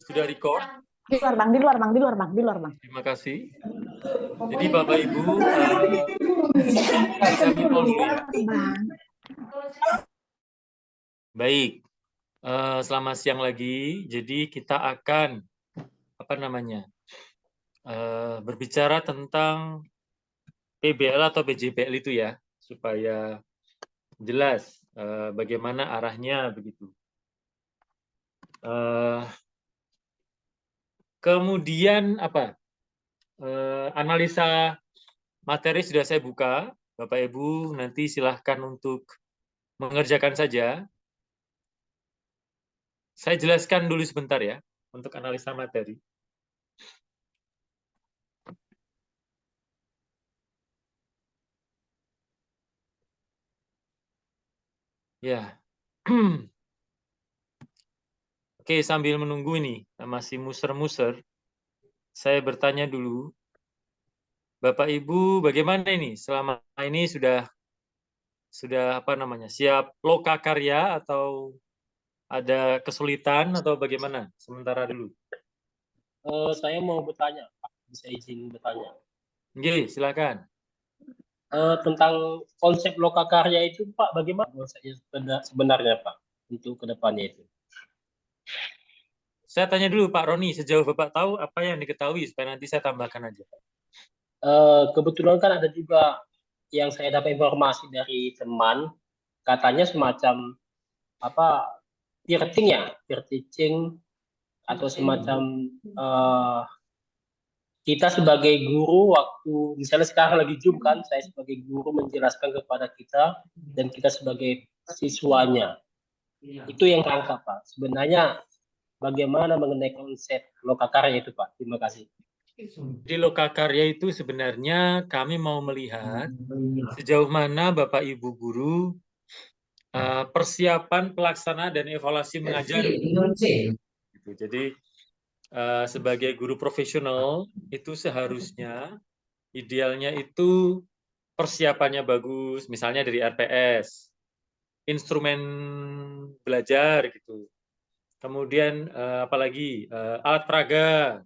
Sudah record? Di luar bang, di luar bang, di luar bang, di luar bang. Terima kasih. Jadi Bapak Ibu, kami mau dulu ya. Baik, selamat siang lagi. Jadi kita akan berbicara tentang PBL atau PJBL itu ya, supaya jelas bagaimana arahnya begitu. Kemudian analisa materi sudah saya buka, Bapak Ibu nanti silahkan untuk mengerjakan saja. Saya jelaskan dulu sebentar ya, untuk analisa materi. Ya. Oke, sambil menunggu ini, masih muser-muser, saya bertanya dulu, Bapak Ibu bagaimana ini? Selama ini sudah siap lokakarya atau ada kesulitan atau bagaimana? Sementara dulu. Saya mau bertanya, Pak. Bisa izin bertanya. Oke, silakan. Tentang konsep lokakarya itu, Pak, bagaimana konsepnya sebenarnya, Pak, untuk kedepannya itu? Saya tanya dulu Pak Roni, sejauh Bapak tahu apa yang diketahui supaya nanti saya tambahkan aja. Kebetulan kan ada juga yang saya dapat informasi dari teman, katanya semacam peer teaching atau semacam kita sebagai guru waktu misalnya sekarang lagi Zoom kan, saya sebagai guru menjelaskan kepada kita dan kita sebagai siswanya. Itu yang tangkap, Pak. Sebenarnya bagaimana mengenai konsep lokakarya itu, Pak? Terima kasih. Di lokakarya itu sebenarnya kami mau melihat sejauh mana Bapak Ibu guru persiapan pelaksana dan evaluasi mengajar. Gitu. Jadi sebagai guru profesional itu seharusnya idealnya itu persiapannya bagus, misalnya dari RPS, instrumen belajar gitu. Kemudian apalagi alat peraga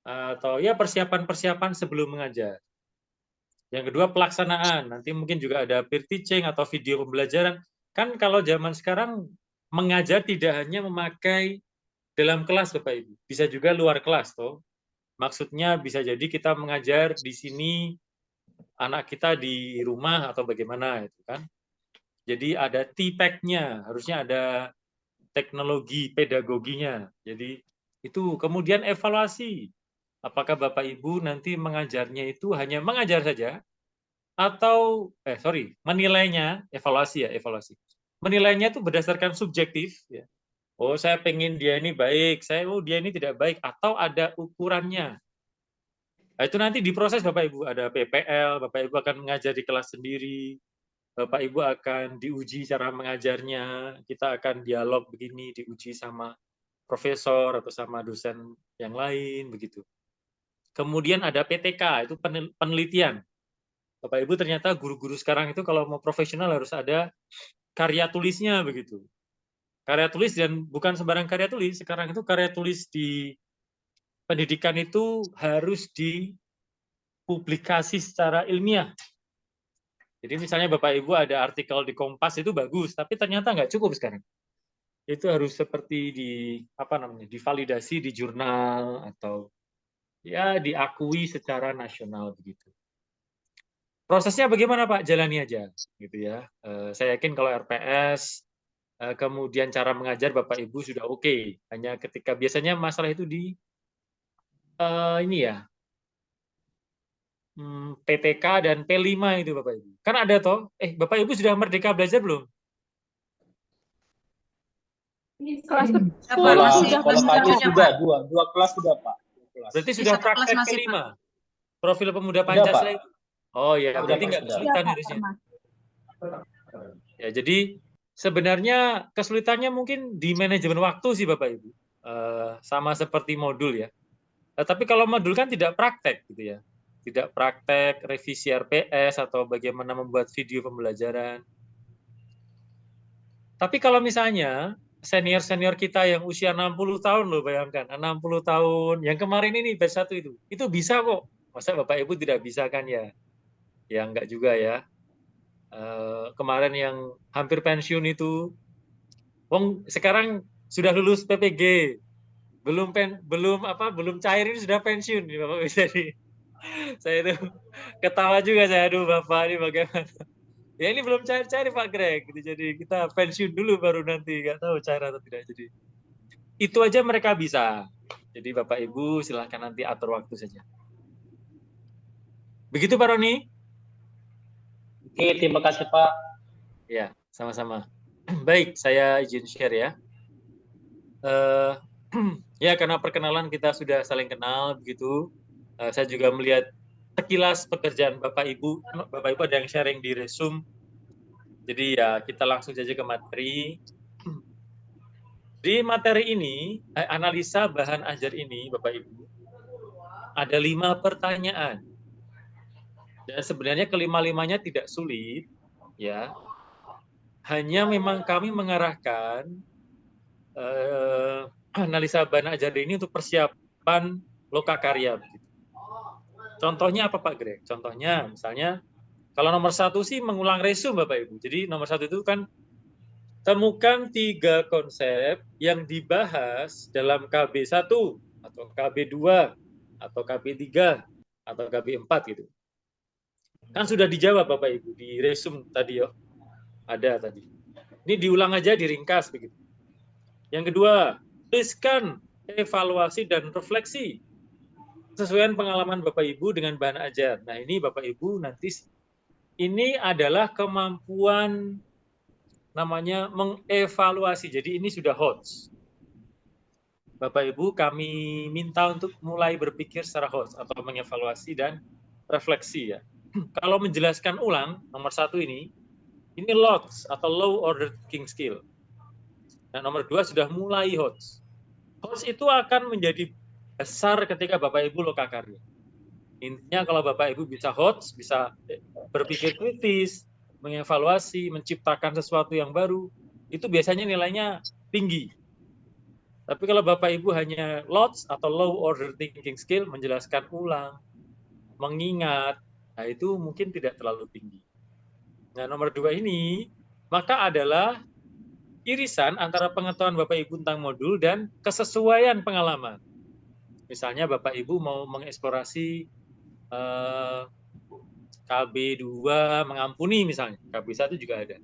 atau ya persiapan-persiapan sebelum mengajar. Yang kedua pelaksanaan, nanti mungkin juga ada peer teaching atau video pembelajaran. Kan kalau zaman sekarang mengajar tidak hanya memakai dalam kelas Bapak Ibu, bisa juga luar kelas toh. Maksudnya bisa jadi kita mengajar di sini anak kita di rumah atau bagaimana itu kan. Jadi ada TPAC-nya, harusnya ada teknologi pedagoginya. Jadi itu kemudian evaluasi. Apakah Bapak Ibu nanti mengajarnya itu hanya mengajar saja atau menilainya, evaluasi ya, evaluasi. Menilainya itu berdasarkan subjektif ya. Oh, saya pengen dia ini baik, dia ini tidak baik atau ada ukurannya. Nah, itu nanti diproses Bapak Ibu, ada PPL, Bapak Ibu akan mengajar di kelas sendiri. Bapak Ibu akan diuji cara mengajarnya, kita akan dialog begini, diuji sama profesor atau sama dosen yang lain begitu. Kemudian ada PTK, itu penelitian. Bapak Ibu ternyata guru-guru sekarang itu kalau mau profesional harus ada karya tulisnya begitu. Karya tulis dan bukan sembarang karya tulis, sekarang itu karya tulis di pendidikan itu harus dipublikasi secara ilmiah. Jadi misalnya Bapak Ibu ada artikel di Kompas itu bagus, tapi ternyata nggak cukup sekarang. Itu harus seperti divalidasi di jurnal atau ya diakui secara nasional begitu. Prosesnya bagaimana Pak? Jalani aja gitu ya. Saya yakin kalau RPS kemudian cara mengajar Bapak Ibu sudah oke. Hanya ketika biasanya masalah itu di PTK dan P5 itu Bapak Ibu. Kan ada toh? Bapak Ibu sudah merdeka belajar belum? Kelas Sekolah sudah pagi sudah, dua kelas sudah, Pak. Berarti sudah praktek P5. Profil pemuda Pancasila itu. Oh ya, berarti nggak kesulitan harusnya. Ya, jadi sebenarnya kesulitannya mungkin di manajemen waktu sih Bapak Ibu. Sama seperti modul ya. Tapi kalau modul kan tidak praktek gitu ya. Tidak praktek revisi RPS atau bagaimana membuat video pembelajaran. Tapi kalau misalnya senior-senior kita yang usia 60 tahun loh, bayangkan, 60 tahun. Yang kemarin ini batch 1 itu bisa kok. Masa Bapak Ibu tidak bisa kan ya? Ya enggak juga ya. Kemarin yang hampir pensiun itu, sekarang sudah lulus PPG, belum cair ini sudah pensiun nih Bapak. Jadi saya itu ketawa juga saya, aduh Bapak ini bagaimana? Ya ini belum cair-cair Pak Greg, gitu. Jadi kita pensiun dulu baru nanti, nggak tahu cair atau tidak. Jadi itu aja mereka bisa. Jadi Bapak Ibu silahkan nanti atur waktu saja. Begitu Pak Roni? Oke, terima kasih Pak. Ya, sama-sama. Baik, saya izin share ya. Ya, karena perkenalan kita sudah saling kenal begitu. Saya juga melihat sekilas pekerjaan Bapak Ibu. Bapak Ibu ada yang sharing di resume. Jadi ya kita langsung saja ke materi. Di materi ini, analisa bahan ajar ini, Bapak Ibu, ada 5 pertanyaan. Dan sebenarnya kelima-limanya tidak sulit, ya. Hanya memang kami mengarahkan analisa bahan ajar ini untuk persiapan lokakarya. Contohnya apa Pak Greg? Contohnya misalnya, kalau nomor 1 sih mengulang resume Bapak Ibu. Jadi nomor 1 itu kan temukan 3 konsep yang dibahas dalam KB1 atau KB2 atau KB3 atau KB4 gitu. Kan sudah dijawab Bapak Ibu di resume tadi ya. Ada tadi. Ini diulang aja, diringkas begitu. Yang kedua, tuliskan evaluasi dan refleksi sesuai pengalaman Bapak Ibu dengan bahan ajar. Nah, ini Bapak Ibu nanti ini adalah kemampuan namanya mengevaluasi. Jadi ini sudah HOTS. Bapak Ibu kami minta untuk mulai berpikir secara HOTS atau mengevaluasi dan refleksi ya. Kalau menjelaskan ulang nomor 1 ini LOTS atau low order thinking skill. Nah, nomor 2 sudah mulai HOTS. HOTS itu akan menjadi dasar ketika Bapak Ibu lokakarya. Intinya kalau Bapak Ibu bisa HOTS, bisa berpikir kritis, mengevaluasi, menciptakan sesuatu yang baru, itu biasanya nilainya tinggi. Tapi kalau Bapak Ibu hanya LOTS atau low order thinking skill, menjelaskan ulang, mengingat, nah itu mungkin tidak terlalu tinggi. Nah, nomor 2 ini, maka adalah irisan antara pengetahuan Bapak Ibu tentang modul dan kesesuaian pengalaman. Misalnya Bapak Ibu mau mengeksplorasi KB2 mengampuni misalnya, KB1 juga ada.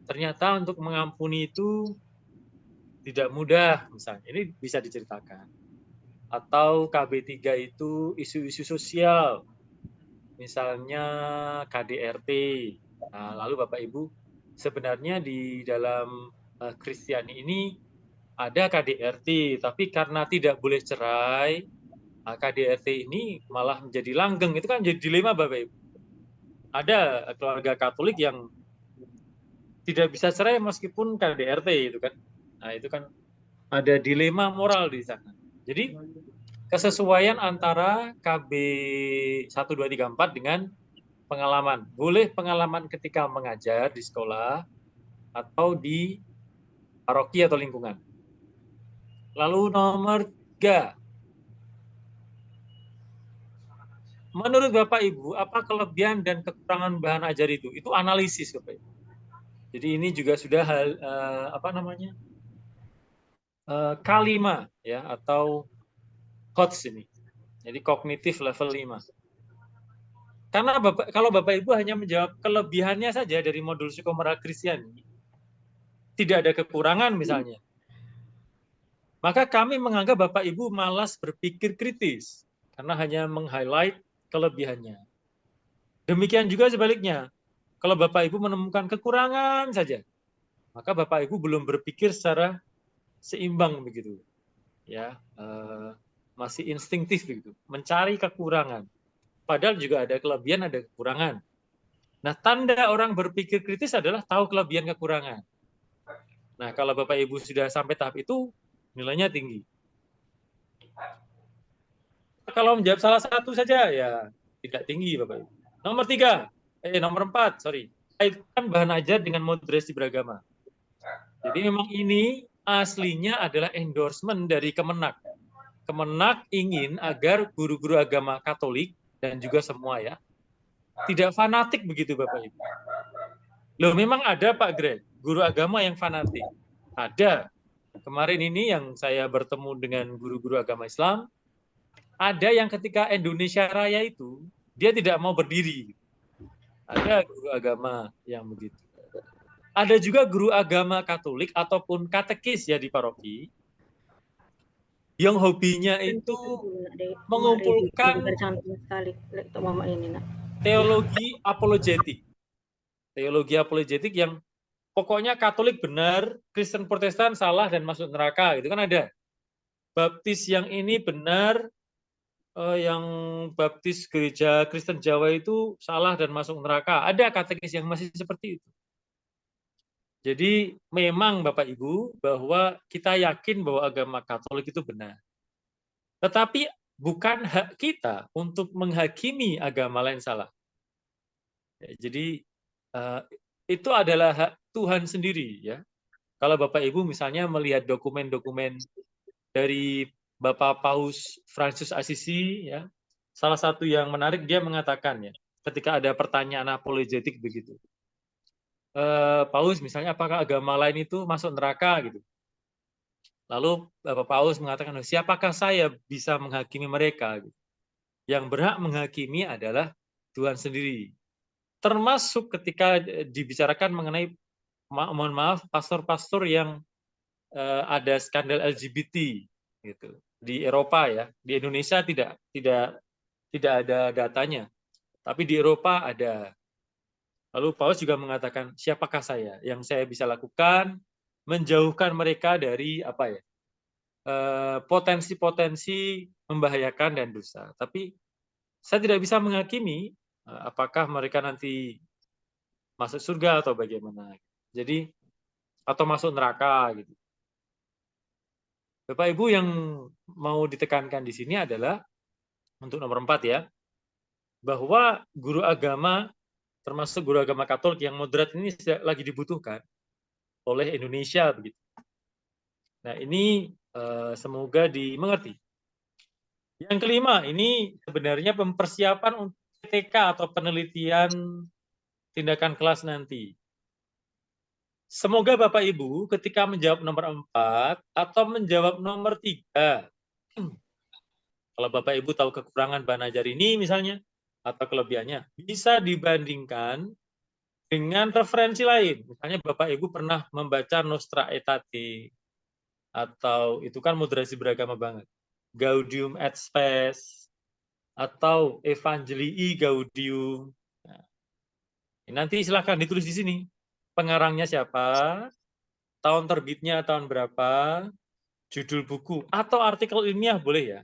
Ternyata untuk mengampuni itu tidak mudah misalnya, ini bisa diceritakan. Atau KB3 itu isu-isu sosial, misalnya KDRT. Nah, lalu Bapak Ibu, sebenarnya di dalam Kristiani ini ada KDRT, tapi karena tidak boleh cerai, KDRT ini malah menjadi langgeng. Itu kan jadi dilema Bapak Ibu. Ada keluarga Katolik yang tidak bisa cerai meskipun KDRT itu kan. Nah, itu kan ada dilema moral di sana. Jadi kesesuaian antara KB 1, 2, 3, 4 dengan pengalaman. Boleh pengalaman ketika mengajar di sekolah atau di paroki atau lingkungan. Lalu nomor 3. Menurut Bapak Ibu, apa kelebihan dan kekurangan bahan ajar itu? Itu analisis Bapak Ibu. Jadi ini juga sudah K5 ya, atau HOTS ini. Jadi kognitif level 5. Karena kalau Bapak Ibu hanya menjawab kelebihannya saja dari modul psikomoral Kristiani, tidak ada kekurangan misalnya, maka kami menganggap Bapak Ibu malas berpikir kritis karena hanya meng-highlight kelebihannya. Demikian juga sebaliknya, kalau Bapak Ibu menemukan kekurangan saja, maka Bapak Ibu belum berpikir secara seimbang begitu, ya, masih instingtif begitu, mencari kekurangan. Padahal juga ada kelebihan, ada kekurangan. Nah, tanda orang berpikir kritis adalah tahu kelebihan kekurangan. Nah, kalau Bapak Ibu sudah sampai tahap itu, nilainya tinggi. Kalau menjawab salah satu saja, ya tidak tinggi Bapak Ibu. Nomor 4, sorry. Kaitkan bahan ajar dengan moderasi beragama. Jadi memang ini aslinya adalah endorsement dari Kemenak. Kemenak ingin agar guru-guru agama Katolik dan juga semua ya tidak fanatik begitu Bapak Ibu. Loh memang ada Pak Greg, guru agama yang fanatik. Ada. Kemarin ini yang saya bertemu dengan guru-guru agama Islam, ada yang ketika Indonesia Raya itu dia tidak mau berdiri. Ada guru agama yang begitu. Ada juga guru agama Katolik ataupun katekis ya di paroki yang hobinya itu mengumpulkan teologi apologetik. Teologi apologetik yang pokoknya Katolik benar, Kristen Protestan salah dan masuk neraka, gitu kan ada. Baptis yang ini benar, yang Baptis gereja Kristen Jawa itu salah dan masuk neraka. Ada katekis yang masih seperti itu. Jadi memang Bapak Ibu bahwa kita yakin bahwa agama Katolik itu benar. Tetapi bukan hak kita untuk menghakimi agama lain salah. Jadi itu adalah hak Tuhan sendiri ya. Kalau Bapak Ibu misalnya melihat dokumen-dokumen dari Bapak Paus Fransiskus Assisi ya, salah satu yang menarik dia mengatakan ya, ketika ada pertanyaan apologetik begitu. Paus misalnya apakah agama lain itu masuk neraka gitu. Lalu Bapak Paus mengatakan siapakah saya bisa menghakimi mereka gitu. Yang berhak menghakimi adalah Tuhan sendiri. Termasuk ketika dibicarakan mengenai mohon maaf pastor-pastor yang ada skandal LGBT gitu. Di Eropa ya, di Indonesia tidak ada datanya. Tapi di Eropa ada. Lalu Paulus juga mengatakan, siapakah saya? Yang saya bisa lakukan menjauhkan mereka dari apa ya? Potensi-potensi membahayakan dan dosa. Tapi saya tidak bisa menghakimi apakah mereka nanti masuk surga atau bagaimana. Jadi atau masuk neraka gitu. Bapak Ibu yang mau ditekankan di sini adalah untuk nomor 4 ya, bahwa guru agama termasuk guru agama Katolik yang moderat ini lagi dibutuhkan oleh Indonesia begitu. Nah, ini semoga dimengerti. Yang kelima, ini sebenarnya persiapan untuk PTK atau penelitian tindakan kelas nanti. Semoga Bapak Ibu ketika menjawab nomor 4 atau menjawab nomor 3, kalau Bapak Ibu tahu kekurangan Banajar ini misalnya, atau kelebihannya, bisa dibandingkan dengan referensi lain. Misalnya Bapak Ibu pernah membaca Nostra Aetate, atau itu kan moderasi beragama banget. Gaudium et Spes, atau Evangelii Gaudium. Nah, nanti silahkan ditulis di sini. Pengarangnya siapa, tahun terbitnya tahun berapa, judul buku, atau artikel ilmiah boleh ya.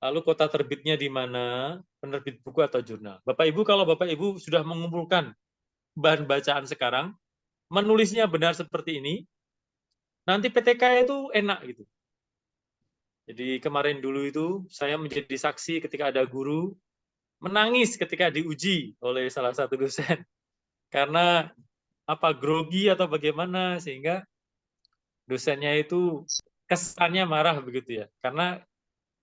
Lalu kota terbitnya di mana, penerbit buku atau jurnal. Bapak Ibu, kalau Bapak Ibu sudah mengumpulkan bahan bacaan sekarang, menulisnya benar seperti ini, nanti PTK itu enak gitu. Jadi kemarin dulu itu saya menjadi saksi ketika ada guru menangis ketika diuji oleh salah satu dosen. Karena apa grogi atau bagaimana sehingga dosennya itu kesannya marah begitu ya. Karena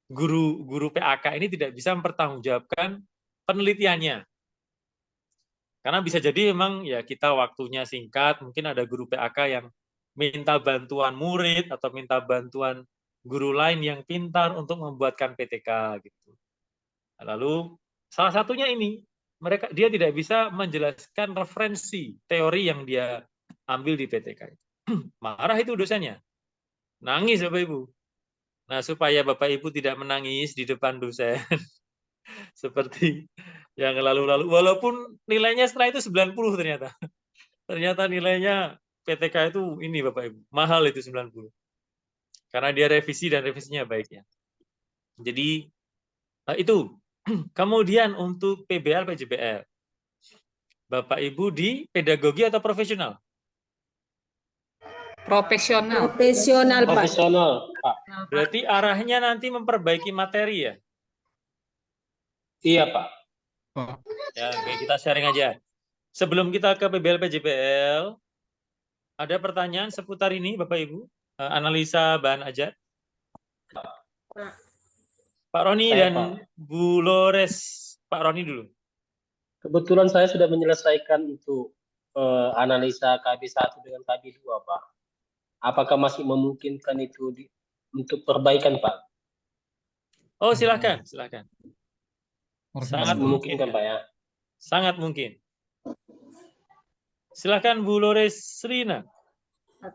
guru PAK ini tidak bisa mempertanggungjawabkan penelitiannya. Karena bisa jadi memang ya kita waktunya singkat, mungkin ada guru PAK yang minta bantuan murid atau minta bantuan guru lain yang pintar untuk membuatkan PTK gitu. Lalu salah satunya ini, dia tidak bisa menjelaskan referensi teori yang dia ambil di PTK. Marah itu dosennya. Nangis Bapak Ibu. Nah, supaya Bapak Ibu tidak menangis di depan dosen seperti yang lalu-lalu, walaupun nilainya setelah itu 90 ternyata. Ternyata nilainya PTK itu ini Bapak Ibu, mahal itu 90. Karena dia revisi dan revisinya baik ya. Jadi itu. Kemudian untuk PBL, PJBL. Bapak Ibu di pedagogi atau profesional? Profesional. Profesional, Pak. Profesional, Pak. Berarti arahnya nanti memperbaiki materi ya? Iya, Pak. Ya, oke, kita sharing aja. Sebelum kita ke PBL, PJBL, ada pertanyaan seputar ini, Bapak Ibu? analisa bahan ajar? Pak Roni Saya, dan Pak. Bu Lores. Pak Roni dulu. Kebetulan saya sudah menyelesaikan untuk analisa KB1 dengan KB2, Pak. Apakah masih memungkinkan itu untuk perbaikan, Pak? Oh, silakan, silakan. Sangat Masih memungkinkan, mungkin. Pak, ya? Sangat mungkin. Silakan Bu Lores Rina.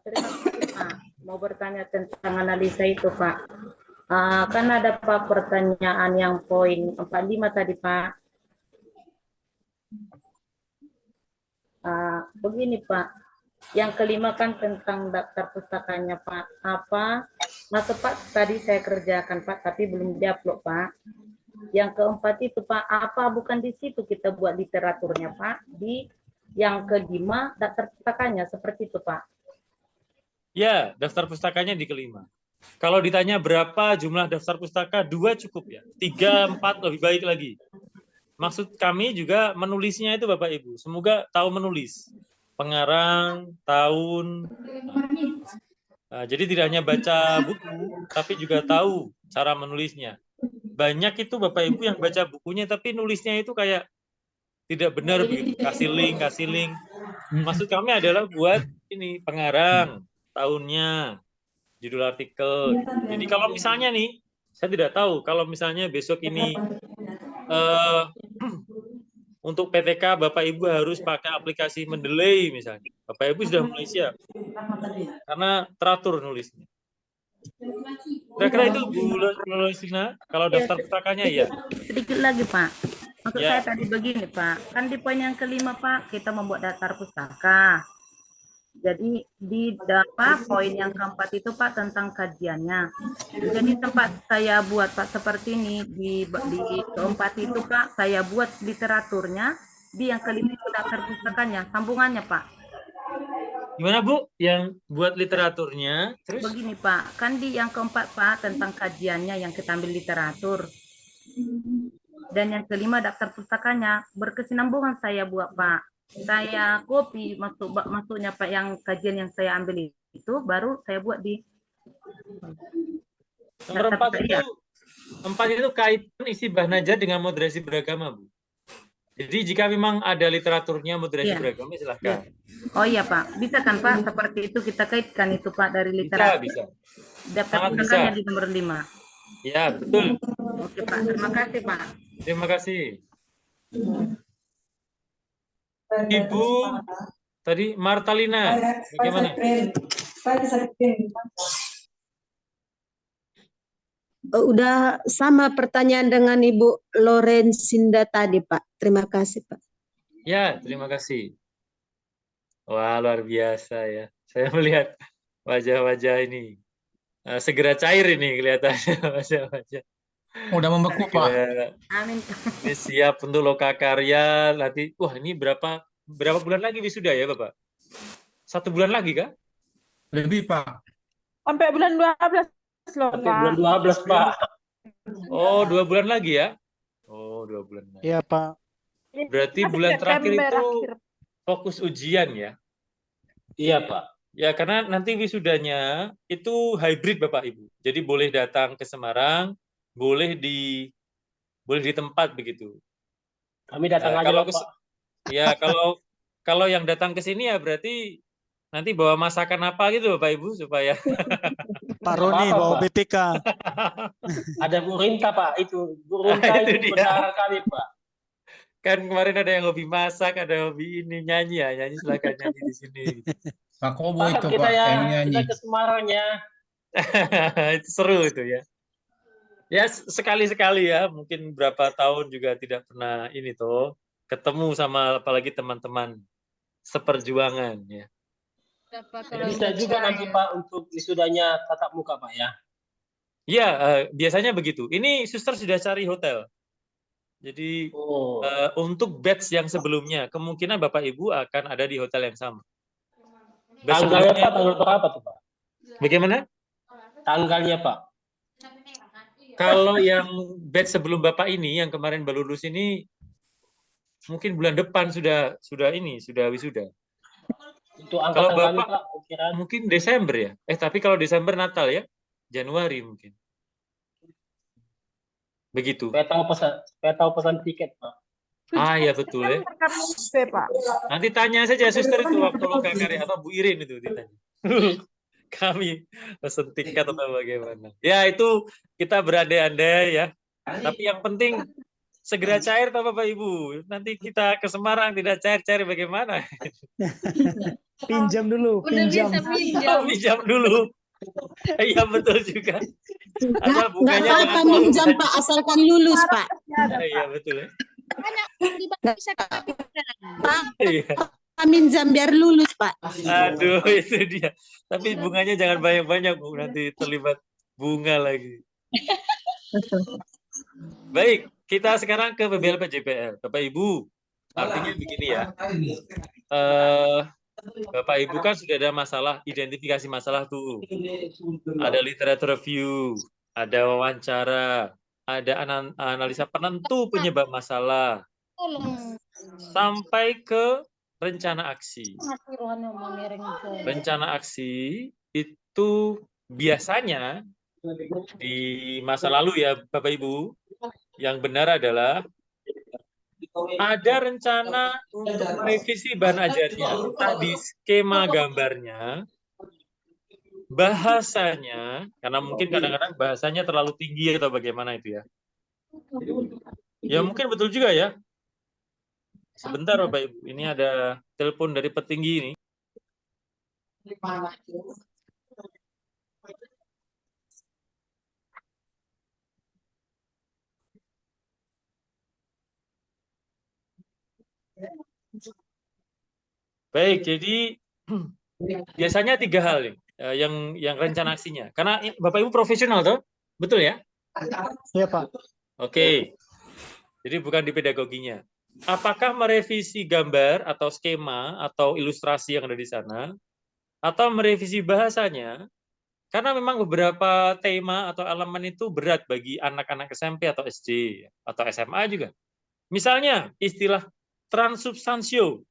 Terima kasih Pak. Mau bertanya tentang analisa itu Pak. Kan ada Pak pertanyaan yang poin 45 tadi Pak. Begini Pak. Yang kelima kan tentang daftar pustakanya Pak. Masa Pak tadi saya kerjakan Pak, tapi belum diupload Pak. Yang keempat itu Pak, bukan di situ kita buat literaturnya Pak. Di yang kelima daftar pustakanya seperti itu Pak. Ya, daftar pustakanya di kelima. Kalau ditanya berapa jumlah daftar pustaka, 2 cukup ya. 3, 4 lebih baik lagi. Maksud kami juga menulisnya itu Bapak Ibu. Semoga tahu menulis. Pengarang, tahun. Nah, jadi tidak hanya baca buku, tapi juga tahu cara menulisnya. Banyak itu Bapak Ibu yang baca bukunya, tapi nulisnya itu kayak tidak benar begitu. Kasih link. Maksud kami adalah buat ini pengarang, tahunnya, judul artikel. Jadi kalau misalnya nih, saya tidak tahu kalau misalnya besok ini untuk PTK Bapak Ibu harus pakai aplikasi Mendeley misalnya. Bapak Ibu sudah mulai siap. Karena teratur nulisnya. Kira-kira itu Bu Lolisina, kalau daftar pustakanya ya. Sedikit lagi Pak. Maksud Ya. saya tadi begini Pak. Kan di poin yang kelima Pak, kita membuat daftar pustaka. Jadi di poin yang keempat itu Pak tentang kajiannya. Jadi tempat saya buat Pak seperti ini di keempat itu Pak saya buat literaturnya, di yang kelima itu daftar pustakanya, sambungannya Pak. Gimana Bu? Yang buat literaturnya, terus? Begini Pak, kan di yang keempat Pak tentang kajiannya yang kita ambil literatur. Dan yang kelima daftar pustakanya berkesinambungan saya buat Pak. Saya copy maksudnya Pak yang kajian yang saya ambil itu baru saya buat di Nomor 4 itu kaitan isi bahan ajar dengan moderasi beragama, Bu. Jadi jika memang ada literaturnya moderasi beragama, silahkan. Oh iya Pak, bisa kan Pak seperti itu kita kaitkan itu Pak dari literatur. Bisa. Daftar pustakanya di nomor 5. Ya, betul. Oke Pak, terima kasih Pak. Terima kasih. Ibu tadi Martalina, bagaimana? Udah sama pertanyaan dengan Ibu Lorenzinda tadi, Pak. Terima kasih, Pak. Ya, terima kasih. Wah, luar biasa ya. Saya melihat wajah-wajah ini. Segera cair ini kelihatannya wajah-wajah. Udah membeku, Pak. Amin. Ini siap untuk lokakarya nanti. Wah, ini berapa bulan lagi wisuda ya, Bapak? 1 bulan lagi kah? Lebih, Pak. Sampai bulan 12 loh, Sampai bulan 12, Pak. Oh, 2 bulan lagi ya? Oh, 2 bulan lagi. Iya, Pak. Berarti Masih bulan terakhir September itu akhir. fokus ujian ya? Iya, Pak. Ya, karena nanti wisudanya itu hybrid Bapak Ibu. Jadi boleh datang ke Semarang, boleh di tempat begitu. Kami datang aja kalau loh, Pak. Ya, kalau yang datang ke sini ya berarti nanti bawa masakan apa gitu Bapak Ibu supaya Pak Roni Apa-apa, bawa Pak. BPK. Ada Bu Rinta, Pak. Itu Bu Rinta Itu itu dia. bendahara kami, Pak. kan kemarin ada yang hobi masak, ada hobi ini nyanyi ya, nyanyi silakan nyanyi di sini. Pak Kobo Pak, itu, kita Pak, ya, yang nyanyi. kita ke Semarang ya. Itu seru itu ya. Ya sekali-sekali ya, mungkin berapa tahun juga tidak pernah ini toh ketemu sama apalagi teman-teman seperjuangan ya. Bisa juga nanti Pak untuk wisudanya tatap muka, Pak ya. Iya, biasanya begitu. Ini suster sudah cari hotel. Jadi Oh, untuk batch yang sebelumnya kemungkinan Bapak Ibu akan ada di hotel yang sama. Batch tanggalnya sebelumnya Pak, tanggal berapa tuh, Pak? bagaimana? Tanggalnya, Pak. Kalau yang batch sebelum Bapak ini yang kemarin baru lulus ini mungkin bulan depan sudah wisuda. Untuk Kalau angkatan kami Bapak Pak, perkiraan mungkin Desember ya? Tapi kalau Desember Natal ya? Januari mungkin. Begitu. saya tahu pesan tiket Pak. Ah ya betul ya. September kami SP, Pak. Nanti tanya saja suster itu waktu Loka Karya atau Bu Irin itu ditanya. Kami pesen tiket atau bagaimana. Ya itu kita berandai-andai ya. Tapi yang penting segera cair toh Bapak Ibu. Nanti kita ke Semarang tidak cair-cair bagaimana? Pinjam dulu, pinjam. Oh, pinjam dulu. Iya betul juga. Asal Nggak bunganya jangan apa-apa terlalu minjam banyak. Pak, asalkan lulus Pak. Iya betul ya. Pak, Iya. minjam biar lulus Pak. Aduh itu dia. Tapi bunganya jangan banyak-banyak Bu, nanti terlibat bunga lagi. Baik, kita sekarang ke PBL-PJPL. Bapak Ibu, artinya begini ya. Bapak Ibu kan sudah ada masalah, identifikasi masalah tuh. Ada literature review, ada wawancara, ada analisa penentu penyebab masalah, sampai ke rencana aksi. Rencana aksi itu biasanya di masa lalu ya Bapak Ibu, yang benar adalah ada rencana untuk merevisi bahan ajarnya, tadi skema gambarnya, bahasanya, karena mungkin kadang-kadang bahasanya terlalu tinggi atau bagaimana itu ya. Ya mungkin betul juga ya. Sebentar Bapak Ibu, ini ada telepon dari petinggi ini. Baik, jadi biasanya 3 hal nih, yang rencana aksinya. Karena Bapak Ibu profesional toh? Betul ya? Iya Pak. Oke. Jadi bukan di pedagoginya. Apakah merevisi gambar atau skema atau ilustrasi yang ada di sana, atau merevisi bahasanya? Karena memang beberapa tema atau elemen itu berat bagi anak-anak SMP atau SD atau SMA juga. Misalnya istilah transubstansio.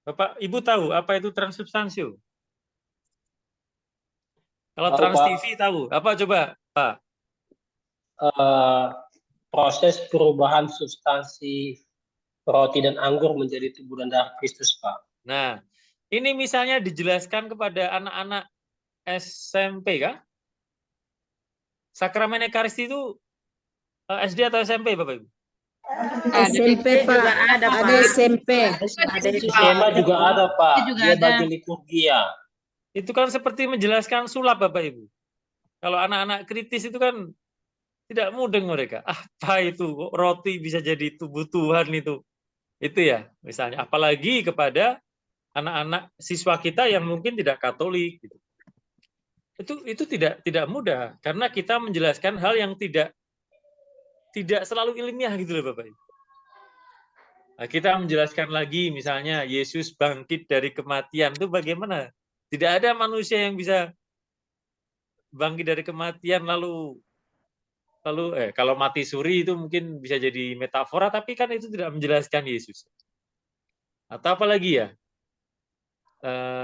Bapak Ibu tahu apa itu transubstansio? Kalau Tahu, Trans Pak. TV tahu. Apa coba, Pak? Proses perubahan substansi roti dan anggur menjadi tubuh dan darah Kristus, Pak. Nah, ini misalnya dijelaskan kepada anak-anak SMP kah? Sakramen Ekaristi itu SD atau SMP, Bapak Ibu? SMP Pak, ada SMP. Skema juga ada, Pak. Dia bagi liturgia. Itu kan seperti menjelaskan sulap, Bapak Ibu. Kalau anak-anak kritis itu kan tidak mudeng mereka. Apa itu roti bisa jadi tubuh Tuhan itu? Itu ya, misalnya. Apalagi kepada anak-anak siswa kita yang mungkin tidak Katolik. Gitu. Itu tidak mudah karena kita menjelaskan hal yang tidak selalu ilmiah gitu loh Bapak Ibu. Nah, kita menjelaskan lagi misalnya Yesus bangkit dari kematian itu bagaimana? Tidak ada manusia yang bisa bangkit dari kematian lalu kalau mati suri itu mungkin bisa jadi metafora tapi kan itu tidak menjelaskan Yesus. Atau apalagi ya?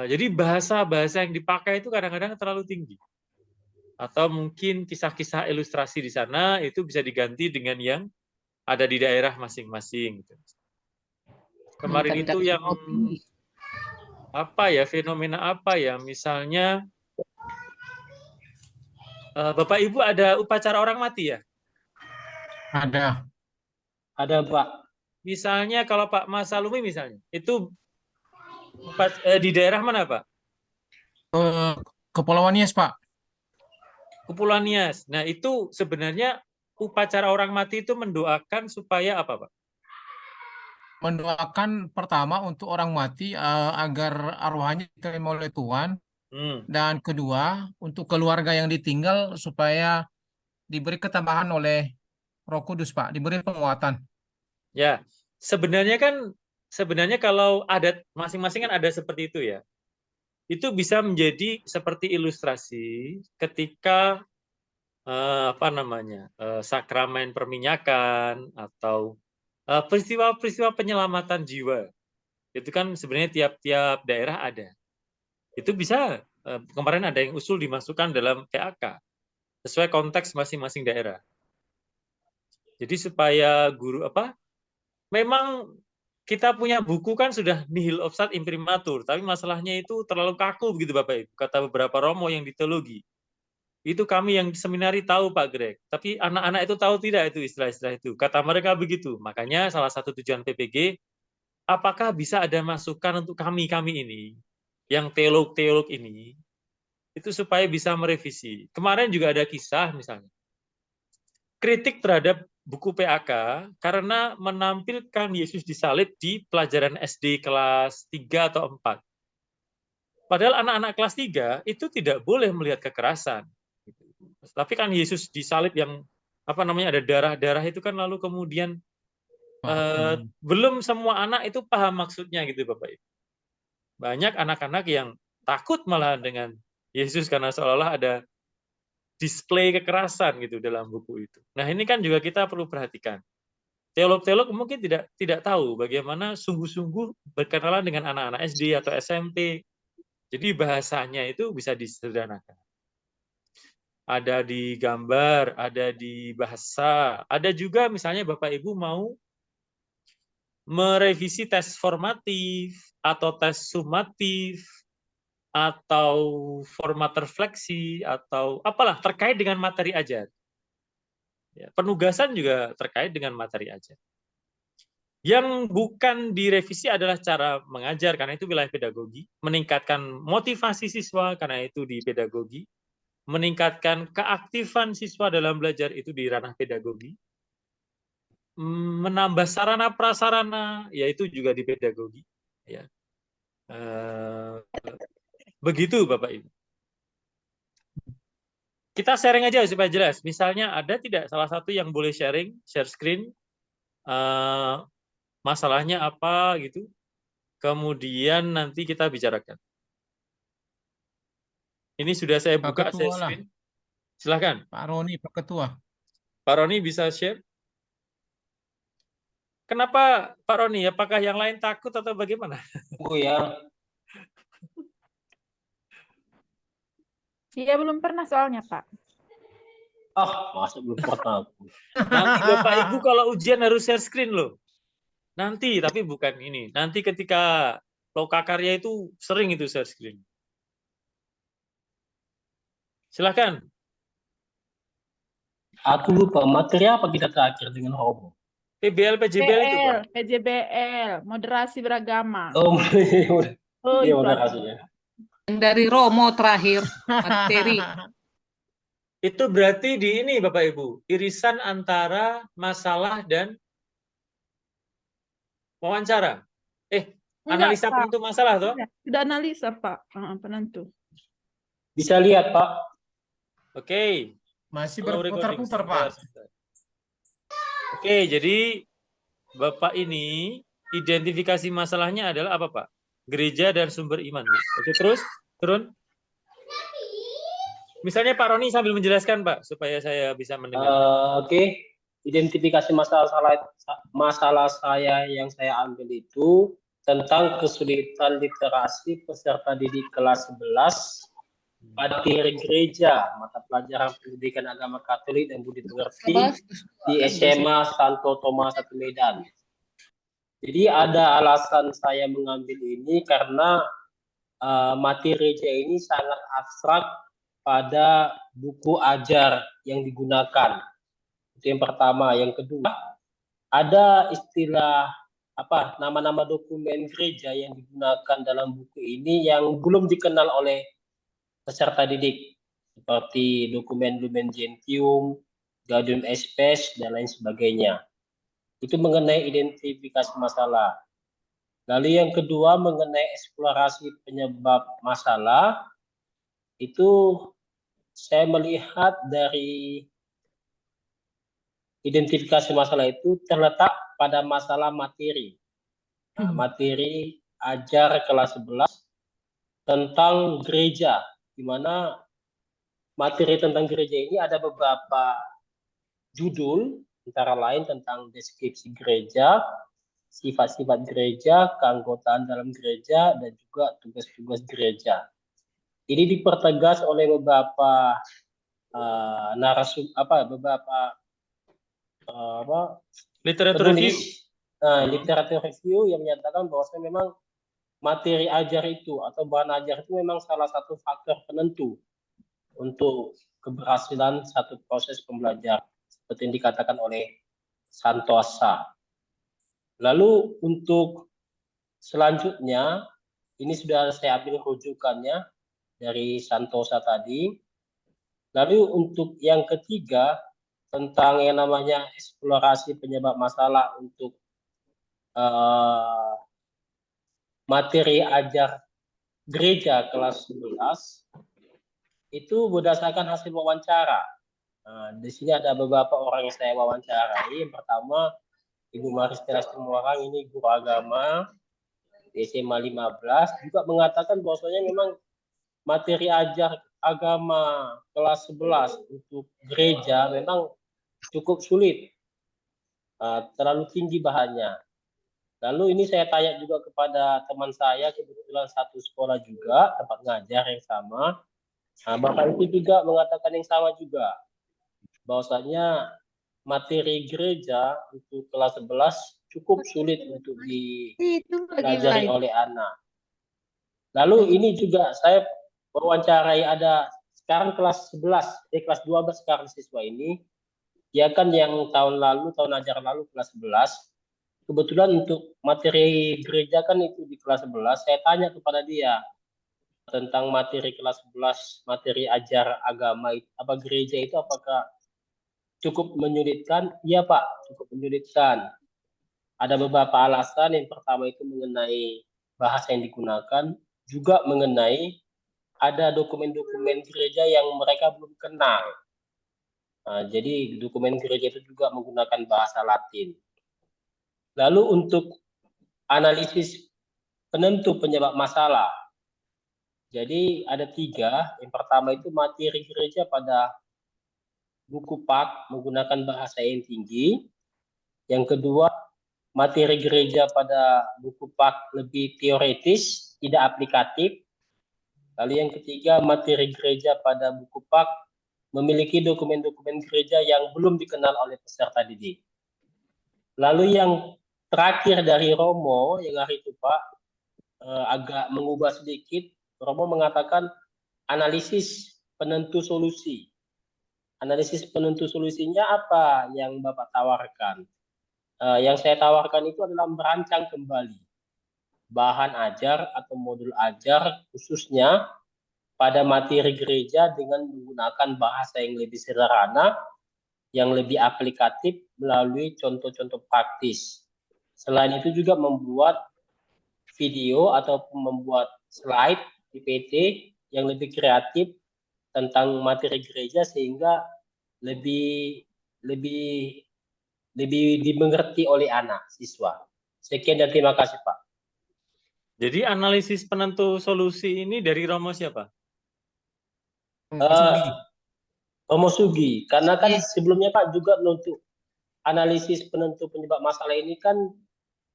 Jadi bahasa-bahasa yang dipakai itu kadang-kadang terlalu tinggi. Atau mungkin kisah-kisah ilustrasi di sana itu bisa diganti dengan yang ada di daerah masing-masing. Kemarin itu yang apa ya, fenomena apa ya, misalnya Bapak Ibu ada upacara orang mati ya? Ada. Ada, Pak. Misalnya kalau Pak Mas Salumi misalnya, itu di daerah mana Pak? Kepulauan Nias, Pak. Kepulauan Nias. Nah itu sebenarnya upacara orang mati itu mendoakan supaya apa Pak? Mendoakan pertama untuk orang mati agar arwahnya diterima oleh Tuhan. Dan kedua, untuk keluarga yang ditinggal supaya diberi ketambahan oleh Roh Kudus, Pak. Diberi penguatan. Ya, sebenarnya kalau adat masing-masing kan ada seperti itu ya. Itu bisa menjadi seperti ilustrasi ketika sakramen perminyakan atau peristiwa-peristiwa penyelamatan jiwa. Itu kan sebenarnya tiap-tiap daerah ada. Itu bisa kemarin ada yang usul dimasukkan dalam PAK sesuai konteks masing-masing daerah. Jadi supaya guru memang kita punya buku kan sudah nihil obstat imprimatur, tapi masalahnya itu terlalu kaku begitu Bapak Ibu. Kata beberapa romo yang di teologi. Itu kami yang seminari tahu Pak Greg, tapi anak-anak itu tahu tidak itu istilah-istilah itu. Kata mereka begitu. Makanya salah satu tujuan PPG, apakah bisa ada masukan untuk kami ini, yang teolog-teolog ini, itu supaya bisa merevisi. Kemarin juga ada kisah misalnya, kritik terhadap buku PAK karena menampilkan Yesus disalib di pelajaran SD kelas 3 atau 4. Padahal anak-anak kelas 3 itu tidak boleh melihat kekerasan. Tapi kan Yesus disalib yang ada darah-darah itu kan lalu kemudian belum semua anak itu paham maksudnya gitu Bapak Ibu. Banyak anak-anak yang takut malah dengan Yesus karena seolah-olah ada display kekerasan gitu dalam buku itu. Nah, ini kan juga kita perlu perhatikan. Teolog-teolog mungkin tidak tahu bagaimana sungguh-sungguh berkenalan dengan anak-anak SD atau SMP. Jadi bahasanya itu bisa disederhanakan. Ada di gambar, ada di bahasa, ada juga misalnya Bapak Ibu mau merevisi tes formatif atau tes sumatif atau format refleksi atau apalah terkait dengan materi ajar. Ya, penugasan juga terkait dengan materi ajar. Yang bukan direvisi adalah cara mengajar karena itu wilayah pedagogi, meningkatkan motivasi siswa karena itu di pedagogi, meningkatkan keaktifan siswa dalam belajar itu di ranah pedagogi, menambah sarana prasarana yaitu juga di pedagogi. Ya. Begitu Bapak Ibu. Kita sharing aja supaya jelas. Misalnya ada tidak salah satu yang boleh share screen, masalahnya apa gitu. Kemudian nanti kita bicarakan. Ini sudah saya buka share screen. Silahkan. Pak Roni, Pak Ketua. Pak Roni bisa share? Kenapa Pak Roni? Apakah yang lain takut atau bagaimana? Oh ya. Iya, belum pernah soalnya, Pak. Masa belum pernah. Nanti Bapak Ibu kalau ujian harus share screen loh. Nanti, tapi bukan ini. Nanti ketika lokakarya itu sering itu share screen. Silakan. Aku lupa materi apa kita terakhir dengan Romo. PBL, PJBL itu Pak. PJBL, moderasi beragama. Iya moderasinya. Yang dari Romo terakhir materi. Itu berarti di ini Bapak Ibu, irisan antara masalah dan wawancara. Analisa penentu masalah toh? Sudah analisa Pak, penentu. Bisa lihat Pak. Oke. Masih berputar-putar Pak. Oke, jadi Bapak ini identifikasi masalahnya adalah apa Pak? Gereja dan sumber iman. Oke, terus turun. Misalnya Pak Roni sambil menjelaskan Pak, supaya saya bisa mendengar. Oke. Identifikasi masalah saya yang saya ambil itu tentang kesulitan literasi peserta didik kelas 11 materi gereja, mata pelajaran pendidikan agama Katolik dan budi pekerti di SMA Santo Thomas 1 Medan. Jadi ada alasan saya mengambil ini karena materi gereja ini sangat abstrak pada buku ajar yang digunakan. Itu yang pertama. Yang kedua, ada istilah nama-nama dokumen gereja yang digunakan dalam buku ini yang belum dikenal oleh peserta didik, seperti dokumen Lumen Gentium, Gaudium et Spes, dan lain sebagainya. Itu mengenai identifikasi masalah. Lalu yang kedua mengenai eksplorasi penyebab masalah, itu saya melihat dari identifikasi masalah itu terletak pada masalah materi. Materi ajar kelas 11 tentang gereja, di mana materi tentang gereja ini ada beberapa judul, antara lain tentang deskripsi gereja, sifat-sifat gereja, keanggotaan dalam gereja, dan juga tugas-tugas gereja. Ini dipertegas oleh beberapa Literatur penulis review. literatur review yang menyatakan bahwa memang materi ajar itu atau bahan ajar itu memang salah satu faktor penentu untuk keberhasilan satu proses pembelajaran, seperti yang dikatakan oleh Santosa. Lalu untuk selanjutnya, ini sudah saya ambil rujukannya dari Santosa tadi. Lalu untuk yang ketiga, tentang yang namanya eksplorasi penyebab masalah untuk materi ajar gereja kelas 11, itu berdasarkan hasil wawancara. Di sini ada beberapa orang yang saya wawancarai. Yang pertama, Ibu Maristela Situmorang, ini guru agama di SMA 15, juga mengatakan bahwasanya memang materi ajar agama kelas 11 untuk gereja memang cukup sulit, terlalu tinggi bahannya. Lalu ini saya tanya juga kepada teman saya, kebetulan satu sekolah juga, tempat ngajar yang sama. Bapak itu juga mengatakan yang sama juga, bahwasanya materi gereja untuk kelas 11 cukup sulit untuk dipelajari oleh anak. Lalu ini juga saya wawancarai, ada sekarang kelas 11, kelas 12 sekarang siswa ini, ya kan yang tahun ajaran lalu kelas 11, kebetulan untuk materi gereja kan itu di kelas 11, saya tanya kepada dia tentang materi kelas 11, materi ajar agama, apa gereja itu apakah cukup menyulitkan? Iya Pak, cukup menyulitkan. Ada beberapa alasan. Yang pertama itu mengenai bahasa yang digunakan, juga mengenai ada dokumen-dokumen gereja yang mereka belum kenal. Jadi dokumen gereja itu juga menggunakan bahasa Latin. Lalu untuk analisis penentu penyebab masalah. Jadi ada 3. Yang pertama itu materi gereja pada buku PAK menggunakan bahasa yang tinggi. Yang kedua, materi gereja pada buku PAK lebih teoritis, tidak aplikatif. Lalu yang ketiga, materi gereja pada buku PAK memiliki dokumen-dokumen gereja yang belum dikenal oleh peserta didik. Lalu yang terakhir dari Romo, yang hari itu Pak, agak mengubah sedikit. Romo mengatakan analisis penentu solusi. Analisis penentu solusinya apa yang Bapak tawarkan? Yang saya tawarkan itu adalah merancang kembali bahan ajar atau modul ajar khususnya pada materi gereja dengan menggunakan bahasa yang lebih sederhana, yang lebih aplikatif melalui contoh-contoh praktis. Selain itu juga membuat video ataupun membuat slide PPT yang lebih kreatif tentang materi gereja sehingga lebih dimengerti oleh anak siswa. Sekian dan terima kasih Pak. Jadi analisis penentu solusi ini dari Romo siapa? Romo Sugi. Karena kan sebelumnya Pak juga untuk analisis penentu penyebab masalah ini kan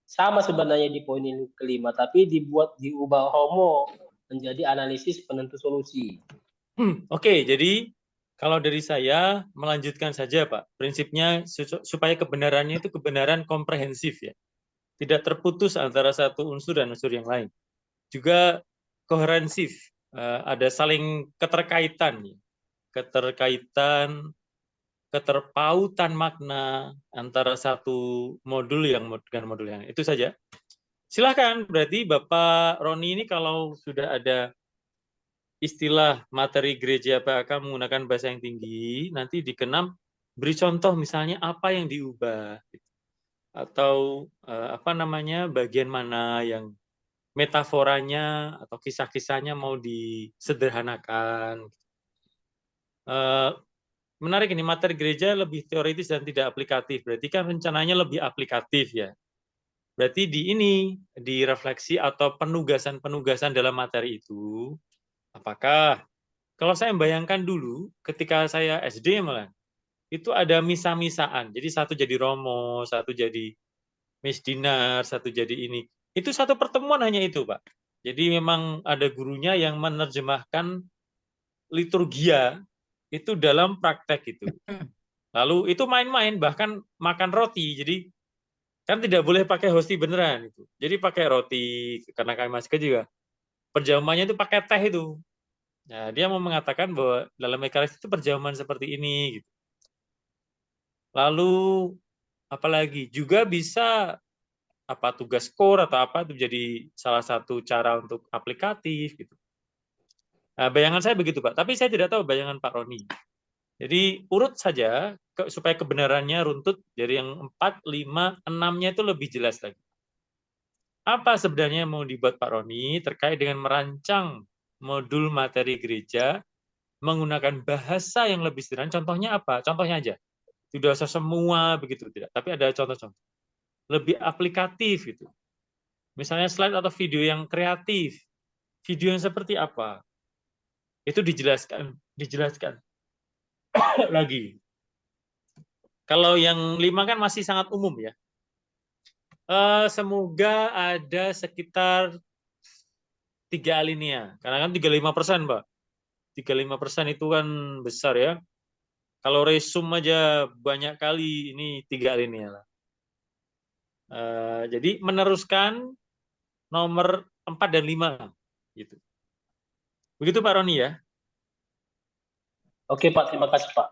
sama sebenarnya di poin yang kelima, tapi diubah Romo menjadi analisis penentu solusi. Oke, jadi kalau dari saya melanjutkan saja Pak, prinsipnya supaya kebenarannya itu kebenaran komprehensif ya, tidak terputus antara satu unsur dan unsur yang lain. Juga koherensif, ada saling keterkaitan, keterpautan makna antara satu modul dengan modul yang lain. Itu saja. Silahkan, berarti Bapak Roni ini kalau sudah ada istilah materi gereja PAK menggunakan bahasa yang tinggi, nanti di ke-6 beri contoh misalnya apa yang diubah atau bagian mana yang metaforanya atau kisah-kisahnya mau disederhanakan. Menarik ini, materi gereja lebih teoritis dan tidak aplikatif. Berarti kan rencananya lebih aplikatif ya. Berarti di refleksi atau penugasan dalam materi itu, apakah kalau saya membayangkan dulu ketika saya SD malah, itu ada misa-misaan. Jadi satu jadi Romo, satu jadi misdinar, satu jadi ini. Itu satu pertemuan hanya itu, Pak. Jadi memang ada gurunya yang menerjemahkan liturgia itu dalam praktek itu. Lalu itu main-main, bahkan makan roti. Jadi kan tidak boleh pakai hosti beneran itu. Jadi pakai roti, karena kami masih juga. Perjamuannya itu pakai teh itu. Nah, dia mau mengatakan bahwa dalam Ekaristi itu perjamuan seperti ini. Gitu. Lalu apalagi juga bisa apa tugas core atau apa itu jadi salah satu cara untuk aplikatif gitu. Nah, bayangan saya begitu Pak, tapi saya tidak tahu bayangan Pak Roni. Jadi urut saja supaya kebenarannya runtut dari yang 4, 5, 6-nya itu lebih jelas lagi. Apa sebenarnya mau dibuat Pak Roni terkait dengan merancang modul materi gereja menggunakan bahasa yang lebih sederhana. Contohnya apa? Contohnya aja. Tidak usah semua begitu tidak, tapi ada contoh-contoh. Lebih aplikatif gitu. Misalnya slide atau video yang kreatif. Video yang seperti apa? Itu dijelaskan lagi. Kalau yang 5 kan masih sangat umum ya. Semoga ada sekitar 3 alinea. Karena kan 35%, Pak. 35% itu kan besar ya. Kalau resume aja banyak kali, ini 3 alinea lah. Jadi meneruskan nomor 4 dan 5 gitu. Begitu Pak Roni ya. Oke Pak, terima kasih Pak.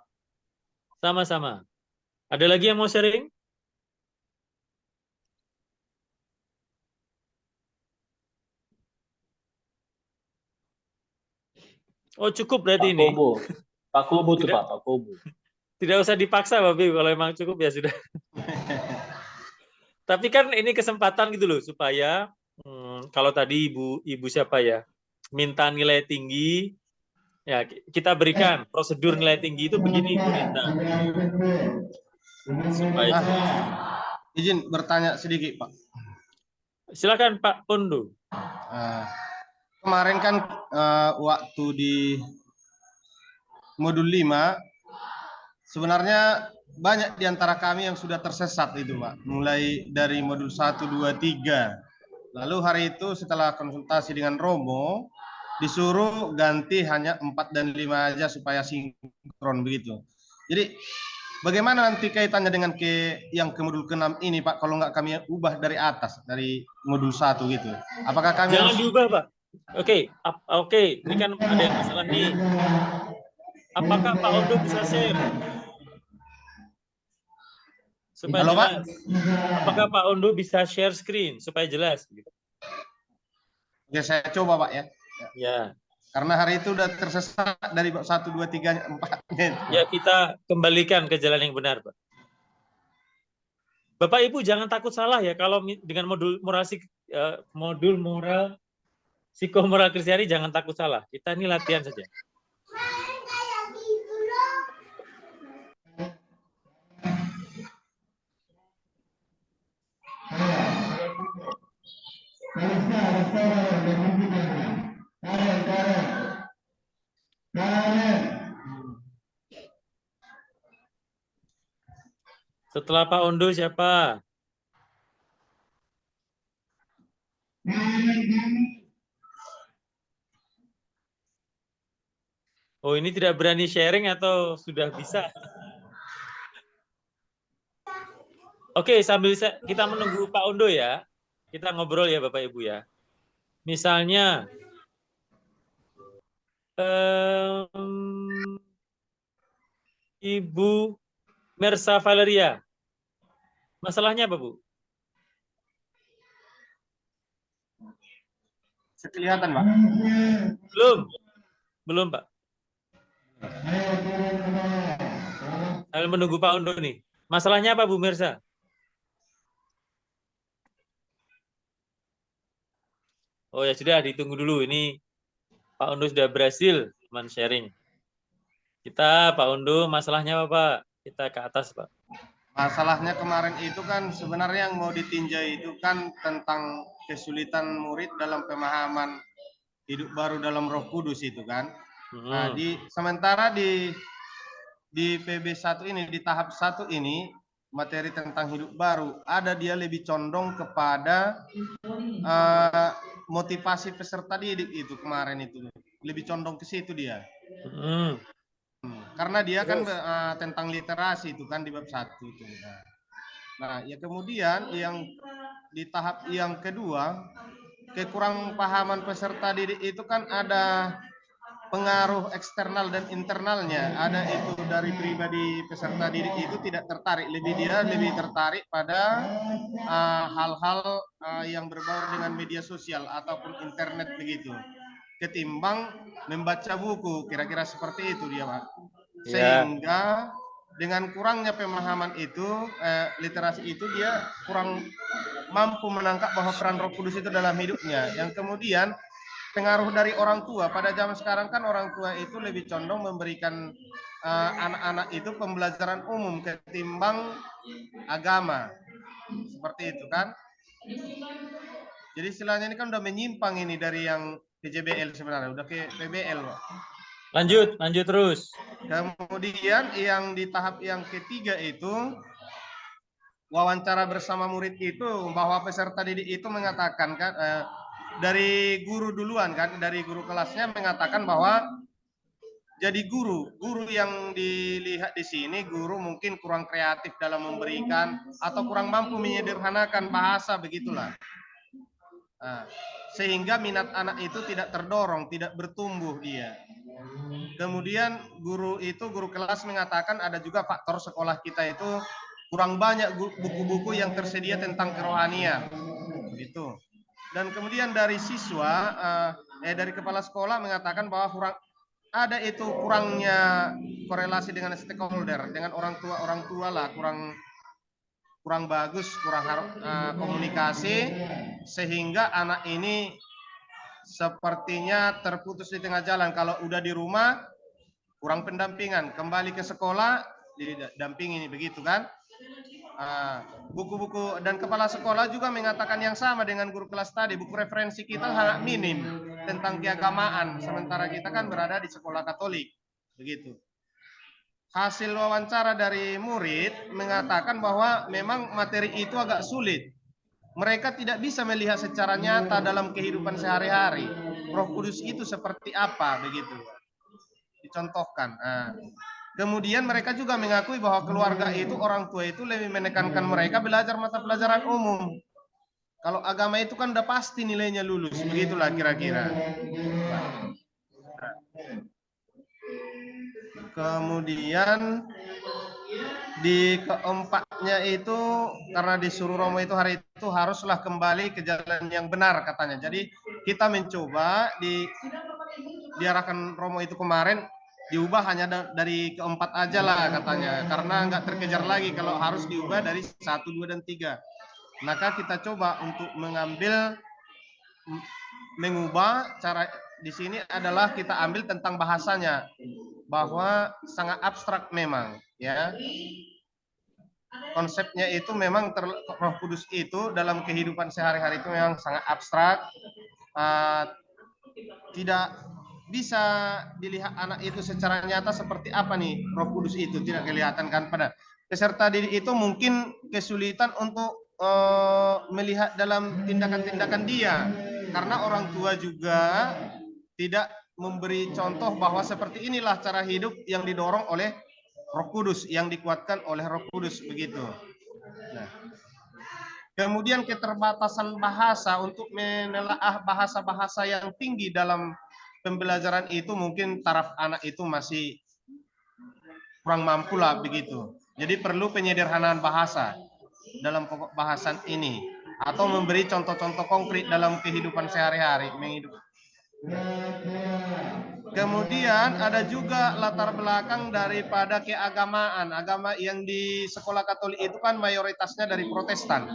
Sama-sama. Ada lagi yang mau sharing? Oh cukup berarti Pak ini. Kobo. Pak Kobo tuh Tidak. Pak Kobo. Tidak usah dipaksa Bapak, kalau emang cukup ya sudah. Tapi kan ini kesempatan gitu loh supaya kalau tadi ibu siapa ya minta nilai tinggi, ya kita berikan prosedur nilai tinggi itu begini Bu Rita. Supaya izin bertanya sedikit Pak. Silakan Pak Pondo. Kemarin kan waktu di modul 5 sebenarnya banyak di antara kami yang sudah tersesat itu Pak, mulai dari modul 1, 2, 3. Lalu hari itu setelah konsultasi dengan Romo, disuruh ganti hanya 4 dan 5 aja supaya sinkron begitu. Jadi bagaimana nanti kaitannya dengan yang ke modul ke-6 ini Pak, kalau nggak kami ubah dari atas, dari modul 1 gitu. Apakah kami Jangan harus... diubah Pak. Oke, ini kan ada yang masalah nih. Apakah Pak Ondo bisa share? Supaya halo, jelas. Pak? Apakah Pak Ondo bisa share screen supaya jelas? Ya saya coba Pak ya. Ya. Karena hari itu udah tersesat dari 1, 2, 3, 4. Ya kita kembalikan ke jalan yang benar Pak. Bapak Ibu jangan takut salah ya kalau dengan modul moral psikomoral Kristiani jangan takut salah. Kita ini latihan saja. Setelah Pak Ondo siapa? Oh, ini tidak berani sharing atau sudah bisa? Oke, sambil kita menunggu Pak Ondo ya. Kita ngobrol ya Bapak Ibu ya. Misalnya Ibu Mersa Valeria. Masalahnya apa, Bu? Kelihatan, Pak? Belum, Pak. Sambil menunggu Pak Ondo nih. Masalahnya apa, Bu Mersa? Oh ya sudah, ditunggu dulu. Ini Pak Ondo sudah berhasil men-sharing. Kita, Pak Ondo, masalahnya apa, Pak? Kita ke atas, Pak. Masalahnya kemarin itu kan sebenarnya yang mau ditinjau itu kan tentang kesulitan murid dalam pemahaman hidup baru dalam Roh Kudus itu kan. Nah, sementara di PB1 ini, di tahap 1 ini, materi tentang hidup baru, ada dia lebih condong kepada motivasi peserta didik itu kemarin itu. Lebih condong ke situ dia. Karena dia kan tentang literasi itu kan di bab 1 itu. Nah, ya kemudian yang di tahap yang kedua, kekurang pahaman peserta didik itu kan ada pengaruh eksternal dan internalnya. Ada itu dari pribadi peserta didik itu tidak tertarik, dia lebih tertarik pada hal-hal yang berbaur dengan media sosial ataupun internet begitu, ketimbang membaca buku, kira-kira seperti itu dia, Pak. Sehingga dengan kurangnya pemahaman itu, literasi itu, dia kurang mampu menangkap bahwa peran Roh Kudus itu dalam hidupnya. Yang kemudian pengaruh dari orang tua. Pada zaman sekarang kan orang tua itu lebih condong memberikan anak-anak itu pembelajaran umum ketimbang agama. Seperti itu kan. Jadi istilahnya ini kan udah menyimpang ini dari yang PJBL sebenarnya, udah ke PBL, Pak. Lanjut terus. Kemudian yang di tahap yang ketiga itu wawancara bersama murid itu, bahwa peserta didik itu mengatakan kan dari guru duluan kan, dari guru kelasnya mengatakan bahwa jadi guru yang dilihat di sini, guru mungkin kurang kreatif dalam memberikan atau kurang mampu menyederhanakan bahasa begitulah. Nah, sehingga minat anak itu tidak terdorong, tidak bertumbuh dia. Kemudian guru kelas mengatakan ada juga faktor sekolah kita itu kurang banyak buku-buku yang tersedia tentang kerohanian, gitu. Dan kemudian dari siswa, dari kepala sekolah mengatakan bahwa ada itu kurangnya korelasi dengan stakeholder, dengan orang tua lah, kurang bagus, kurang komunikasi, sehingga anak ini sepertinya terputus di tengah jalan. Kalau udah di rumah kurang pendampingan, kembali ke sekolah didampingi, begitu kan. Buku-buku, dan kepala sekolah juga mengatakan yang sama dengan guru kelas tadi, buku referensi kita sangat minim tentang keagamaan, sementara kita kan berada di sekolah Katolik, begitu. Hasil wawancara dari murid mengatakan bahwa memang materi itu agak sulit. Mereka tidak bisa melihat secara nyata dalam kehidupan sehari-hari Roh Kudus itu seperti apa, begitu. Dicontohkan. Kemudian mereka juga mengakui bahwa keluarga itu, orang tua itu lebih menekankan mereka belajar mata pelajaran umum. Kalau agama itu kan udah pasti nilainya lulus, begitulah kira-kira. Kemudian di keempatnya itu, karena disuruh Romo itu hari itu haruslah kembali ke jalan yang benar katanya. Jadi kita mencoba diarahkan Romo itu kemarin, diubah hanya dari keempat aja lah katanya, karena nggak terkejar lagi kalau harus diubah dari 1, 2, dan 3. Maka kita coba untuk mengubah cara di sini adalah kita ambil tentang bahasanya, bahwa sangat abstrak memang, ya. Konsepnya itu memang Roh Kudus itu dalam kehidupan sehari-hari itu memang sangat abstrak, tidak bisa dilihat anak itu secara nyata seperti apa nih Roh Kudus itu, tidak kelihatan kan. Pada peserta didik itu mungkin kesulitan untuk melihat dalam tindakan-tindakan dia, karena orang tua juga tidak memberi contoh bahwa seperti inilah cara hidup yang didorong oleh Roh Kudus, yang dikuatkan oleh Roh Kudus, begitu. Nah, kemudian keterbatasan bahasa untuk menelaah bahasa-bahasa yang tinggi dalam pembelajaran itu, mungkin taraf anak itu masih kurang mampu lah, begitu. Jadi perlu penyederhanaan bahasa dalam pokok bahasan ini, atau memberi contoh-contoh konkret dalam kehidupan sehari-hari menghidup. Kemudian ada juga latar belakang daripada keagamaan. Agama yang di sekolah Katolik itu kan mayoritasnya dari Protestan,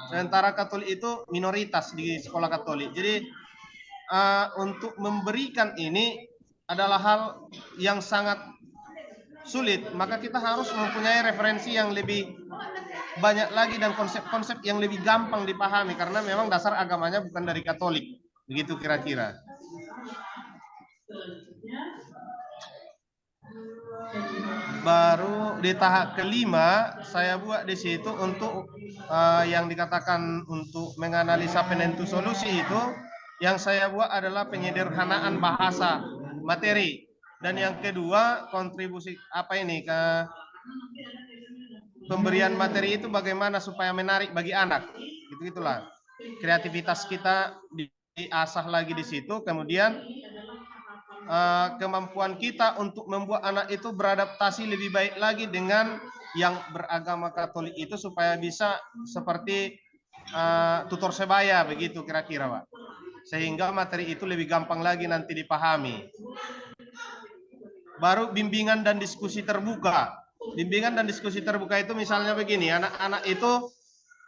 sementara Katolik itu minoritas di sekolah Katolik. Jadi untuk memberikan ini adalah hal yang sangat sulit, maka kita harus mempunyai referensi yang lebih banyak lagi dan konsep-konsep yang lebih gampang dipahami, karena memang dasar agamanya bukan dari Katolik, begitu kira-kira. baru di tahap kelima saya buat di situ untuk yang dikatakan untuk menganalisa penentu solusi itu, yang saya buat adalah penyederhanaan bahasa materi. Dan yang kedua, kontribusi apa ini ke pemberian materi itu bagaimana supaya menarik bagi anak. Itulah kreativitas kita diasah lagi di situ. Kemudian kemampuan kita untuk membuat anak itu beradaptasi lebih baik lagi dengan yang beragama Katolik itu supaya bisa seperti tutor sebaya begitu kira-kira, Pak. Sehingga materi itu lebih gampang lagi nanti dipahami. Baru bimbingan dan diskusi terbuka. Bimbingan dan diskusi terbuka itu misalnya begini, anak-anak itu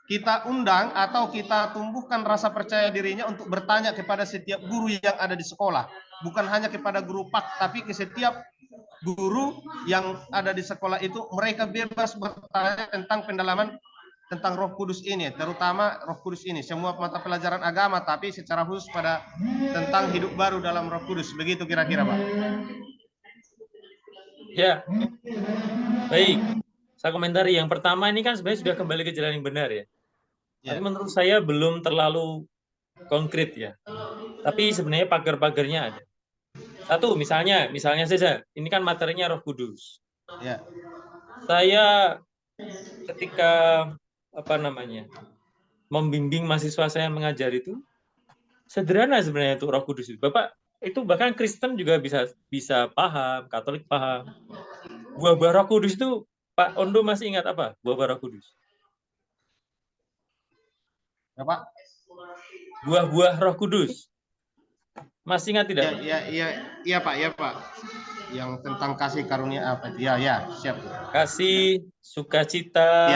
kita undang atau kita tumbuhkan rasa percaya dirinya untuk bertanya kepada setiap guru yang ada di sekolah. Bukan hanya kepada guru PAK, tapi ke setiap guru yang ada di sekolah itu, mereka bebas bertanya tentang pendalaman tentang Roh Kudus ini, terutama Roh Kudus ini. Semua mata pelajaran agama, tapi secara khusus pada tentang hidup baru dalam Roh Kudus. Begitu kira-kira, Pak. Ya, baik. Saya komentari yang pertama ini kan sebenarnya sudah kembali ke jalan yang benar ya. Tapi menurut saya belum terlalu konkret ya. Tapi sebenarnya pagar-pagarnya ada. Satu, misalnya saja, ini kan materinya Roh Kudus. Ya. Saya ketika membimbing mahasiswa saya mengajar itu sederhana sebenarnya itu Roh Kudus itu. Bapak itu bahkan Kristen juga bisa paham, Katolik paham. Buah-buah Roh Kudus itu Pak Ondo masih ingat apa? Buah-buah Roh Kudus. Apa? Buah-buah Roh Kudus. Masih ingat tidak? Iya Pak. Yang tentang kasih karunia apa? Ya, siap. Kasih, sukacita,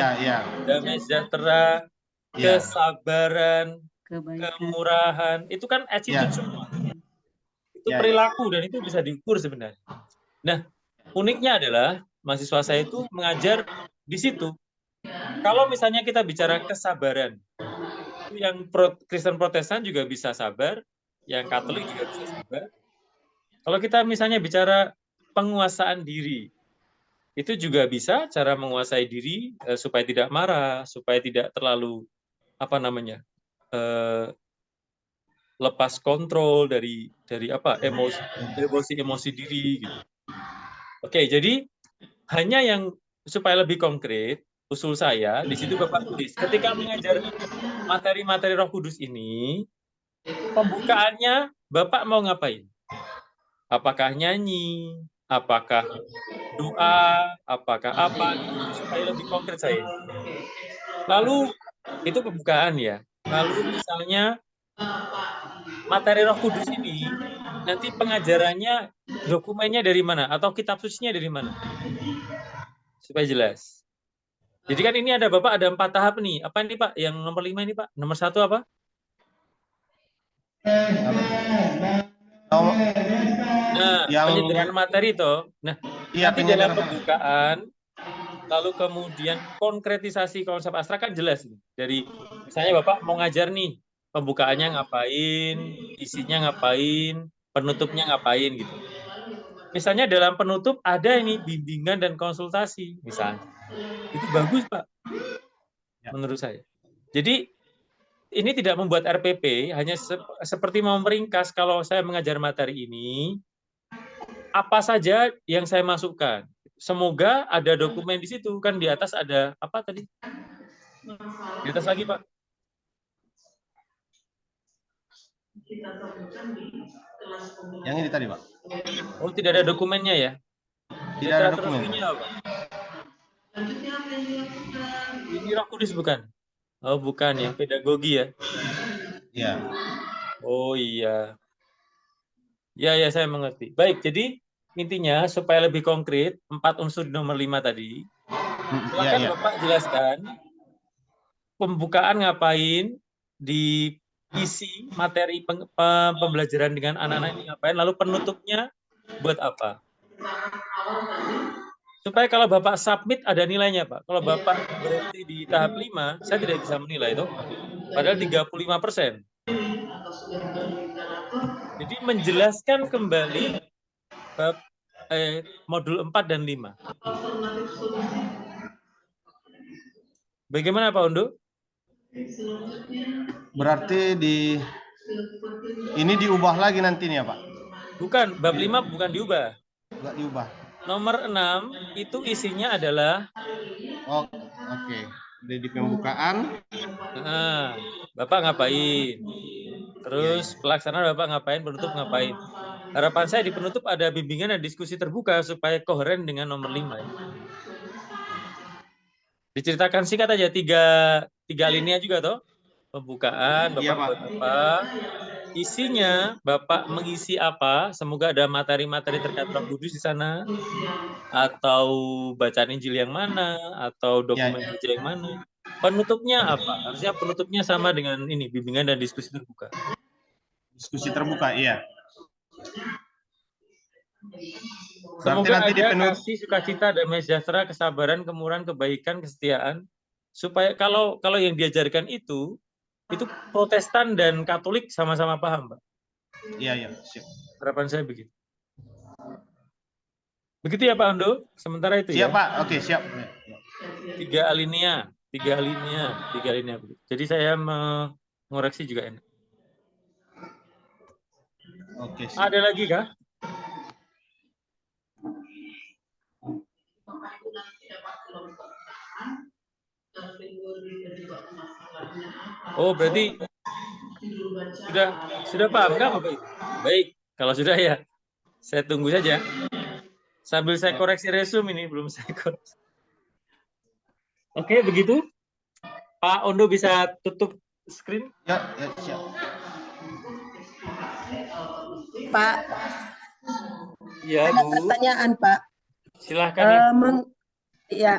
damai sejahtera, kesabaran, kemurahan. Itu kan attitude semua. Itu perilaku dan itu bisa diukur sebenarnya. Nah, uniknya adalah mahasiswa saya itu mengajar di situ. Kalau misalnya kita bicara kesabaran, yang Kristen Protestan juga bisa sabar, yang Katolik juga bisa sabar. Kalau kita misalnya bicara penguasaan diri, itu juga bisa cara menguasai diri supaya tidak marah, supaya tidak terlalu lepas kontrol dari emosi diri gitu. Oke, jadi hanya yang supaya lebih konkret, usul saya di situ Bapak tulis ketika mengajar materi-materi Roh Kudus ini, pembukaannya Bapak mau ngapain? Apakah nyanyi, apakah doa, apakah apa, supaya lebih konkret saya. Lalu itu pembukaan ya. Lalu misalnya materi Roh Kudus ini nanti pengajarannya dokumennya dari mana atau kitab sucinya dari mana? Supaya jelas. Jadi kan ini ada Bapak ada 4 tahap nih. Apa ini Pak? Yang nomor 5 ini Pak? Nomor 1 apa? Nah, penyederhanaan materi itu. Nah, nanti dalam pembukaan, lalu kemudian konkretisasi konsep abstrak kan jelas nih. Dari misalnya Bapak mau ngajar nih, pembukaannya ngapain, isinya ngapain, penutupnya ngapain gitu. Misalnya dalam penutup ada ini bimbingan dan konsultasi misalnya. Itu bagus Pak, menurut saya. Jadi ini tidak membuat RPP, hanya seperti mau meringkas kalau saya mengajar materi ini, apa saja yang saya masukkan. Semoga ada dokumen di situ, kan di atas ada apa tadi? Di atas lagi Pak. Yang ini tadi Pak. Oh tidak ada dokumennya ya? Tidak ada dokumen. Apa? Ini Roh Kudus bukan? Oh bukan ya, pedagogi ya? Iya. Oh iya. Ya saya mengerti. Baik, jadi intinya supaya lebih konkret 4 unsur nomor 5 tadi. Silakan Bapak jelaskan pembukaan ngapain, di isi materi pembelajaran dengan anak-anak ini ngapain, lalu penutupnya buat apa. Supaya kalau Bapak submit ada nilainya Pak. Kalau Bapak berhenti di tahap 5, saya tidak bisa menilai itu. Padahal 35%. Jadi menjelaskan kembali modul 4 dan 5. Bagaimana Pak Undo? Berarti ini diubah lagi nantinya, Pak? Bukan, bab 5 bukan diubah. Enggak diubah. Nomor 6 itu isinya adalah Oke. Di pembukaan. Bapak ngapain? Terus pelaksanaan Bapak ngapain, penutup ngapain? Harapan saya di penutup ada bimbingan dan diskusi terbuka supaya koheren dengan nomor 5. Ya. Diceritakan singkat aja, tiga alinea juga toh. Pembukaan, Bapak buat apa? Isinya, Bapak mengisi apa? Semoga ada materi-materi terkait Roh Kudus di sana. Atau bacaan Injil yang mana? Atau dokumen gereja yang mana? Penutupnya apa? Harusnya penutupnya sama dengan ini, bimbingan dan diskusi terbuka. Diskusi terbuka, iya. Semoga ada kasih, sukacita, damai sejahtera, kesabaran, kemurahan, kebaikan, kesetiaan. Supaya kalau yang diajarkan itu Protestan dan Katolik sama-sama paham, Pak. Iya, siap. Harapan saya begitu. Begitu ya Pak Undo? Sementara itu siap, ya. Siap Pak, oke siap. 3 alinea. Jadi saya mengoreksi juga enak. Oke. Siap. Ada lagi kah? Oh, berarti sudah paham kah Bapak Ibu? Baik, kalau sudah ya, saya tunggu saja. Sambil saya koreksi resume ini, belum saya koreksi. Oke, begitu. Pak Ondo bisa tutup screen? Ya, siap. Pak. Ya, ada Bu. pertanyaan, Pak. Silahkan.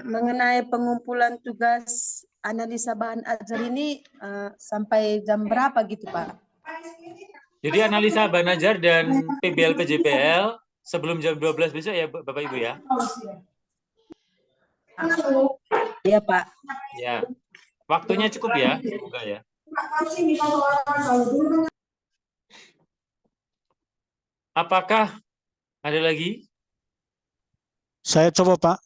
Mengenai pengumpulan tugas analisa bahan ajar ini sampai jam berapa gitu, Pak? Jadi analisa bahan ajar dan PBL PJPL sebelum jam 12 besok ya Bapak Ibu ya? Iya Pak. Ya, waktunya cukup ya, semoga ya. Apakah ada lagi? Saya coba Pak.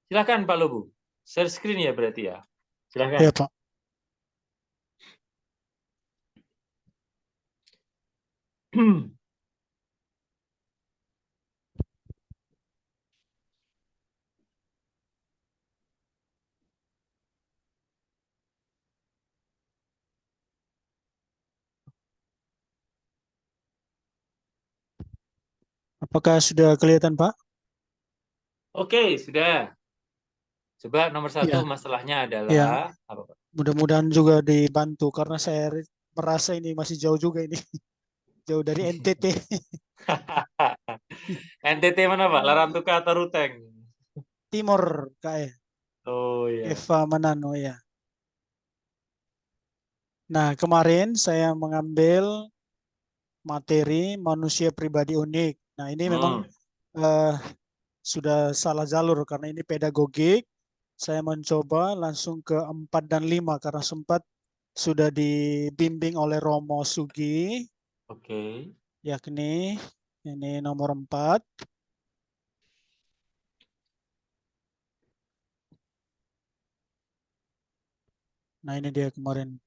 Silakan Pak Lobu. Share screen ya berarti ya. Silakan. Iya Pak. Apakah sudah kelihatan Pak? Oke, sudah. Coba nomor 1 masalahnya adalah apa Pak? Mudah-mudahan juga dibantu karena saya merasa ini masih jauh juga ini. Jauh dari NTT. NTT mana Pak? Larantuka atau Ruteng? Timur kayak. Oh iya. Eva Manano ya. Nah, kemarin saya mengambil materi manusia pribadi unik. Nah, ini memang sudah salah jalur karena ini pedagogik. Saya mencoba langsung ke 4 dan 5 karena sempat sudah dibimbing oleh Romo Sugi. Oke. Yakni ini nomor 4. Nah, ini dia kemarin.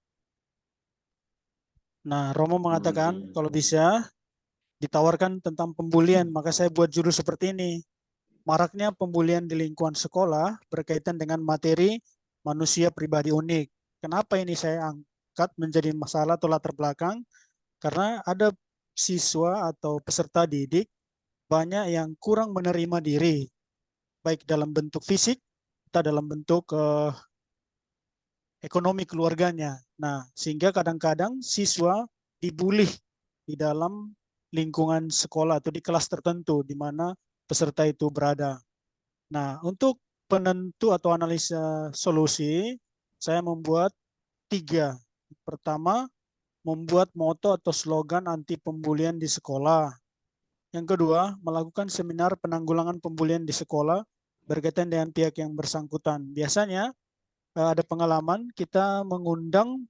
Nah, Romo mengatakan kalau bisa ditawarkan tentang pembulian, maka saya buat judul seperti ini. Maraknya pembulian di lingkungan sekolah berkaitan dengan materi manusia pribadi unik. Kenapa ini saya angkat menjadi masalah atau latar belakang? Karena ada siswa atau peserta didik banyak yang kurang menerima diri, baik dalam bentuk fisik atau dalam bentuk ekonomi keluarganya. Nah, sehingga kadang-kadang siswa dibully di dalam lingkungan sekolah atau di kelas tertentu di mana peserta itu berada. Nah, untuk penentu atau analisa solusi, saya membuat 3. Pertama, membuat moto atau slogan anti pembulian di sekolah. Yang kedua, melakukan seminar penanggulangan pembulian di sekolah berkaitan dengan pihak yang bersangkutan. Biasanya ada pengalaman kita mengundang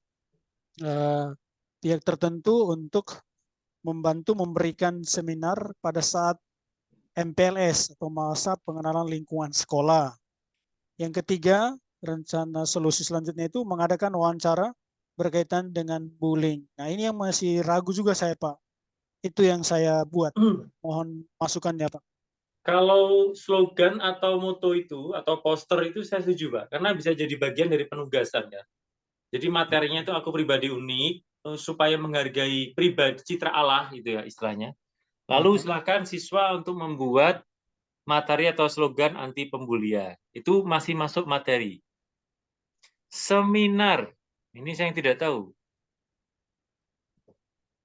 pihak tertentu untuk membantu memberikan seminar pada saat MPLS atau masa pengenalan lingkungan sekolah. Yang ketiga, rencana solusi selanjutnya itu mengadakan wawancara berkaitan dengan bullying. Nah, ini yang masih ragu juga saya, Pak. Itu yang saya buat. Mohon masukannya, Pak. Kalau slogan atau moto itu atau poster itu saya setuju, Pak, karena bisa jadi bagian dari penugasan ya. Jadi materinya itu aku pribadi unik supaya menghargai pribadi citra Allah gitu ya istilahnya. Lalu silakan siswa untuk membuat materi atau slogan anti pembulian. Itu masih masuk materi. Seminar, ini saya yang tidak tahu.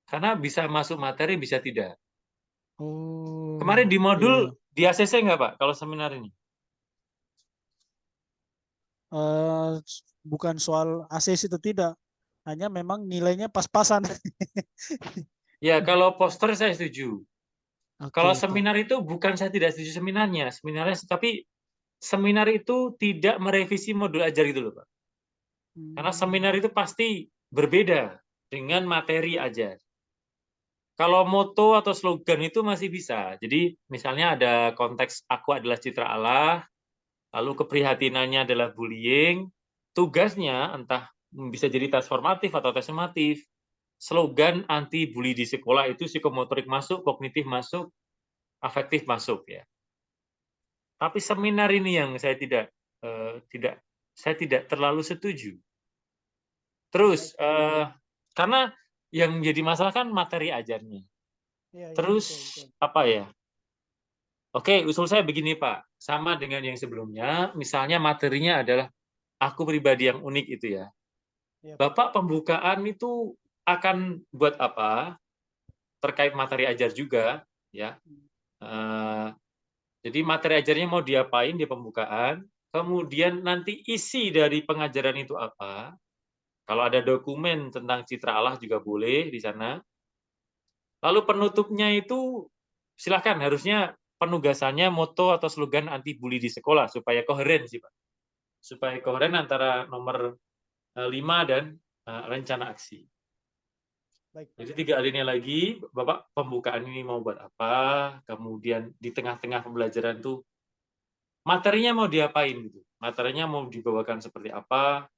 Karena bisa masuk materi, bisa tidak. Kemarin di modul di ACC nggak, Pak, kalau seminar ini? Bukan soal ACC itu tidak. Hanya memang nilainya pas-pasan. Ya, kalau poster saya setuju. Kalau Pak. seminar itu bukan saya tidak setuju seminarnya, tapi seminar itu tidak merevisi modul ajar gitu loh, Pak. Karena seminar itu pasti berbeda dengan materi ajar. Kalau moto atau slogan itu masih bisa. Jadi misalnya ada konteks aku adalah citra Allah, lalu keprihatinannya adalah bullying, tugasnya entah bisa jadi transformatif atau transformatif. Slogan anti bully di sekolah itu psikomotorik masuk, kognitif masuk, afektif masuk ya. Tapi seminar ini yang saya tidak terlalu setuju. Terus karena yang menjadi masalah kan materi ajarnya. Terus apa ya? Oke, usul saya begini Pak, sama dengan yang sebelumnya. Misalnya materinya adalah aku pribadi yang unik itu ya. Bapak pembukaan itu akan buat apa? Terkait materi ajar juga ya. Jadi materi ajarnya mau diapain di pembukaan, kemudian nanti isi dari pengajaran itu apa. Kalau ada dokumen tentang citra Allah juga boleh di sana. Lalu penutupnya itu silakan, harusnya penugasannya moto atau slogan anti bully di sekolah supaya koheren sih Pak. Supaya koheren antara nomor 5 dan rencana aksi. Jadi 3 alinea lagi, Bapak pembukaan ini mau buat apa, kemudian di tengah-tengah pembelajaran tuh materinya mau diapain gitu, materinya mau dibawakan seperti apa,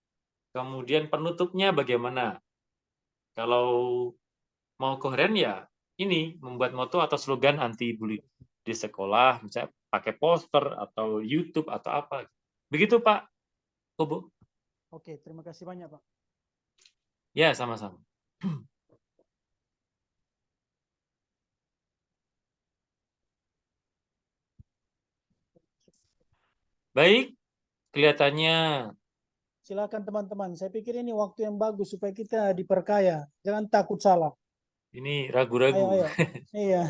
kemudian penutupnya bagaimana. Kalau mau koheren ya ini membuat moto atau slogan anti bully di sekolah, misalnya pakai poster atau YouTube atau apa. Begitu Pak Kubu. Oke, terima kasih banyak Pak. Ya, sama-sama. Baik, kelihatannya. Silakan teman-teman, saya pikir ini waktu yang bagus supaya kita diperkaya. Jangan takut salah. Ini ragu-ragu. Ayo. Iya.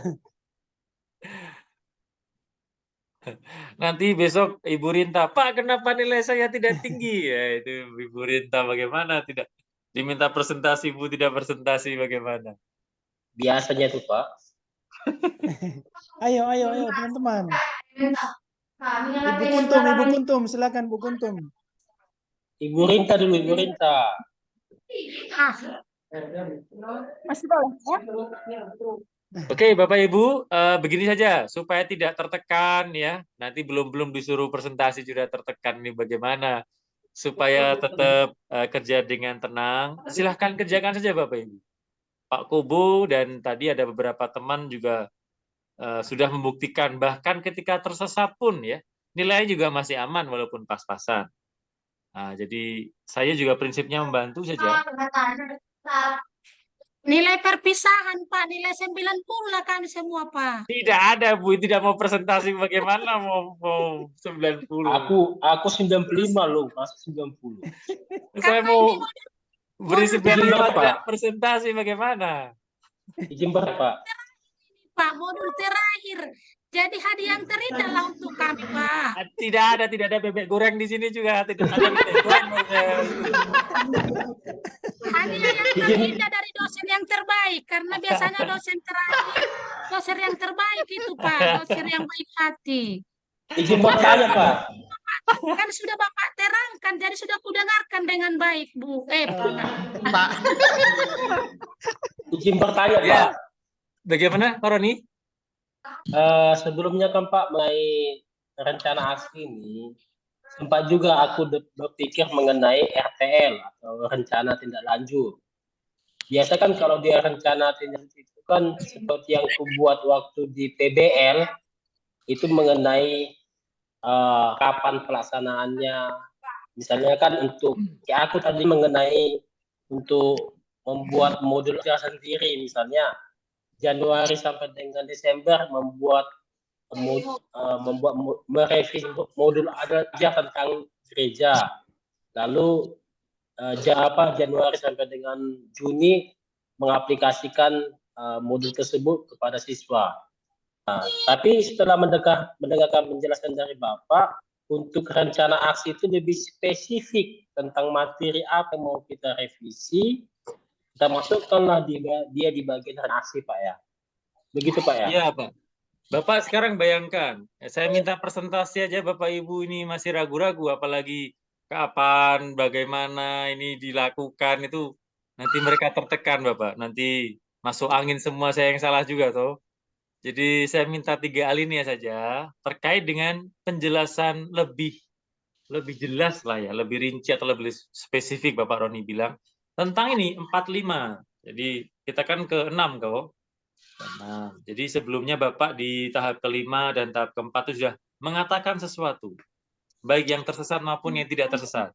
Nanti besok Ibu Rinta, Pak kenapa nilai saya tidak tinggi? Ya itu Ibu Rinta bagaimana tidak diminta presentasi, Bu tidak presentasi bagaimana? Biasanya tuh Pak. Ayo teman-teman. Ibu Kuntum, silakan Bu Kuntum. Ibu Rinta dulu, Ibu Rinta. Masih boleh ya? Oke, Bapak Ibu, begini saja supaya tidak tertekan ya. Nanti belum disuruh presentasi sudah tertekan ini bagaimana supaya tetap kerja dengan tenang. Silahkan kerjakan saja Bapak Ibu. Pak Kubu dan tadi ada beberapa teman juga sudah membuktikan bahkan ketika tersesat pun ya nilainya juga masih aman walaupun pas-pasan. Nah, jadi saya juga prinsipnya membantu saja. Nilai perpisahan Pak, nilai 90 lah kami semua Pak. Tidak ada Bu, tidak mau presentasi bagaimana mau 90. Aku 95 loh, masuk 90. Saya mau beri 95 tidak presentasi bagaimana? Izin Pak. Pak, modul terakhir. Jadi hadiah yang terindah lah untuk kami, Pak. Tidak ada bebek goreng di sini juga. Tidak ada bebek goreng. Hadiah yang terindah dari dosen yang terbaik. Karena biasanya dosen terakhir, dosen yang terbaik itu, Pak. Dosen yang baik hati. Izin bertanya, Pak. Kan sudah Bapak terangkan, jadi sudah kudengarkan dengan baik, Bu. Pak. Izin bertanya, Pak. Ya. Bagaimana, Pak Roni? Sebelumnya kan Pak, mengenai rencana aksi ini, sempat juga aku berpikir mengenai RTL atau rencana tindak lanjut. Biasa kan kalau dia rencana tindak lanjut itu kan seperti yang aku buat waktu di PBL, itu mengenai kapan pelaksanaannya. Misalnya kan untuk, kayak aku tadi mengenai untuk membuat modul sendiri, misalnya Januari sampai dengan Desember membuat merevisi modul aja tentang gereja. Lalu Januari sampai dengan Juni mengaplikasikan modul tersebut kepada siswa. Nah, tapi setelah mendengarkan penjelasan dari Bapak, untuk rencana aksi itu lebih spesifik tentang materi apa yang mau kita revisi, kita masukkanlah dia di bagian aksi, Pak ya. Begitu Pak ya? Iya Pak. Bapak sekarang bayangkan, saya minta presentasi aja Bapak Ibu ini masih ragu-ragu, apalagi kapan, bagaimana ini dilakukan, itu nanti mereka tertekan Bapak, nanti masuk angin semua, saya yang salah juga toh. Jadi saya minta 3 alinea saja terkait dengan penjelasan lebih jelas lah ya, lebih rinci atau lebih spesifik Bapak Roni bilang tentang ini 45. Jadi kita kan ke-6 kok. Nah, jadi sebelumnya Bapak di tahap ke-5 dan tahap ke-4 itu sudah mengatakan sesuatu, baik yang tersesat maupun yang tidak tersesat.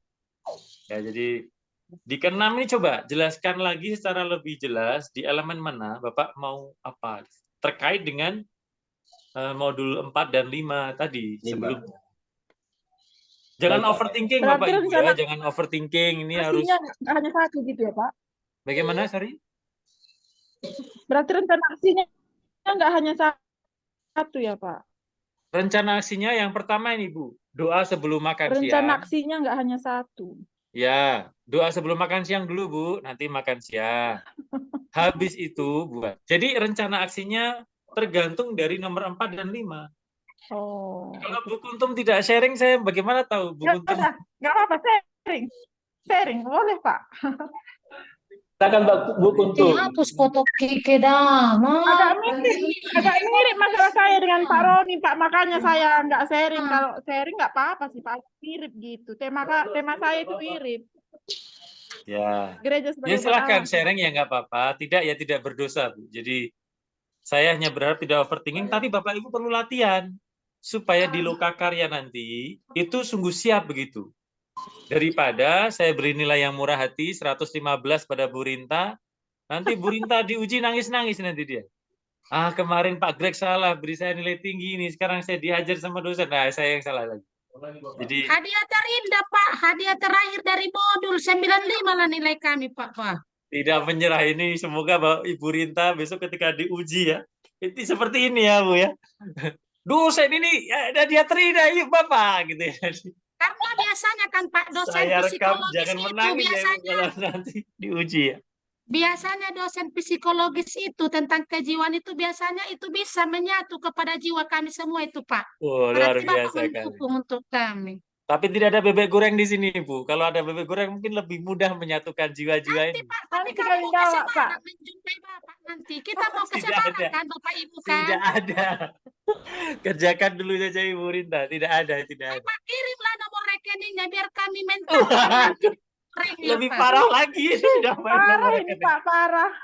Ya, jadi di ke-6 ini coba jelaskan lagi secara lebih jelas di elemen mana Bapak mau apa terkait dengan modul 4 dan 5 tadi sebelumnya. Jangan overthinking Bapak Ibu ya, jangan overthinking, ini harus nggak hanya satu gitu ya Pak? Bagaimana, sorry? Berarti rencana aksinya nggak hanya satu ya Pak? Rencana aksinya yang pertama ini Bu, doa sebelum makan siang. Rencana aksinya nggak hanya satu. Ya, doa sebelum makan siang dulu Bu, nanti makan siang. Habis itu buat. Jadi rencana aksinya tergantung dari nomor 4 dan 5. Oh. Kalau Bu Kuntum tidak sharing, saya bagaimana tahu Bu Kuntum? Nggak apa-apa, sharing boleh Pak. Silakan Bu Kuntum. Hapus foto Kike dah. Agak mirip masalah saya dengan Pak Roni Pak, makanya saya nggak sharing. Kalau sharing nggak apa-apa sih Pak, mirip gitu. Tema saya itu mirip. Ya, Gereja ya silakan sharing ya nggak apa-apa. Tidak ya tidak berdosa Bu. Jadi saya hanya berharap tidak overthinking, tapi Bapak Ibu perlu latihan supaya di lokakarya nanti itu sungguh siap begitu. Daripada saya beri nilai yang murah hati 115 pada Bu Rinta, nanti Bu Rinta diuji nangis-nangis nanti dia. Ah, kemarin Pak Greg salah, beri saya nilai tinggi ini, sekarang saya diajar sama dosen. Nah, saya yang salah lagi. Jadi hadiah terindah Pak, hadiah terakhir dari modul 95 lah nilai kami Pak. Tidak menyerah ini, semoga Bapak Ibu Rinta besok ketika diuji ya, itu seperti ini ya Bu ya. Dosen ini ada dia terindah, yuk Bapak gitu ya. Karena biasanya kan Pak dosen Saya rekam, psikologis jangan itu menangis biasanya ya, kalau nanti diuji ya. Biasanya dosen psikologis itu tentang kejiwaan itu biasanya itu bisa menyatu kepada jiwa kami semua itu Pak. Oh, luar Berarti Bapak biasa kan. mendukung untuk kami. Tapi tidak ada bebek goreng di sini Bu. Kalau ada bebek goreng mungkin lebih mudah menyatukan jiwa-jiwa ini. Nanti Pak, tapi kalau mau ke Semarang menjumpai Bapak nanti, kita mau ke Semarang kan Bapak Ibu kan? Tidak ada. Kerjakan dulu saja Ibu Rinta. Tidak ada, tidak ada. Bapak kirimlah nomor rekeningnya biar kami minta. Lebih parah lagi. Sudah parah ini Pak, parah.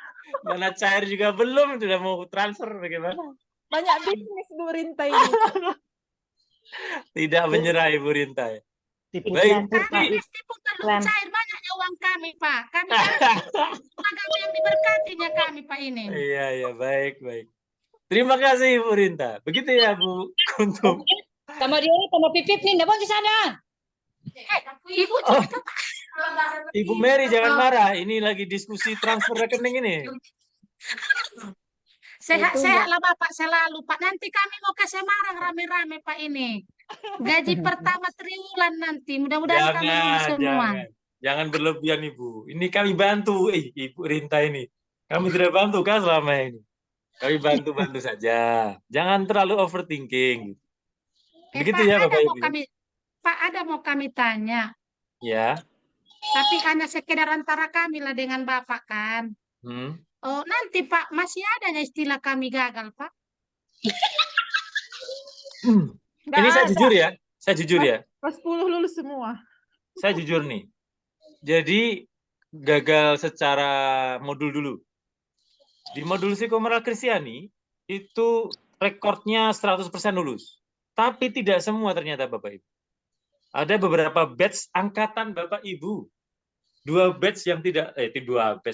Mana cair juga belum, sudah mau transfer bagaimana? Banyak bisnis Bu Rinta ini. Tidak menyerah Ibu Rinta. Baik, kami meskipun terlalu cair banyaknya uang kami Pak. Kami agama yang diberkatinya kami Pak ini. Iya, iya, baik, baik. Terima kasih Ibu Rinta. Begitu ya Bu Kuntum. Sama dia sama Pipip nih, nggak di sana. Ibu Ibu Mary jangan marah. Ini lagi diskusi transfer rekening ini. Sehat-sehat lah Bapak selalu Pak. Nanti kami mau ke Semarang rame-rame Pak ini. Gaji pertama triwulan nanti. Mudah-mudahan kami semua. Jangan berlebihan Ibu. Ini kami bantu. Ibu Rinta ini. Kami tidak bantu kan selama ini. Kami bantu-bantu saja. Jangan terlalu overthinking. Begitu Pak, ya Bapak Ibu. Pak, ada mau kami tanya. Ya. Tapi hanya sekedar antara kami lah dengan Bapak kan. Oh, nanti Pak, masih adanya istilah kami gagal Pak? Nggak Ini saya ada. jujur ya, saya jujur ya. Kelas 10 lulus semua. Saya jujur nih. Jadi gagal secara modul dulu. Di modul psikomoral Kristiani itu rekornya 100% lulus. Tapi tidak semua ternyata Bapak Ibu. Ada beberapa batch angkatan Bapak Ibu. Dua batch yang tidak,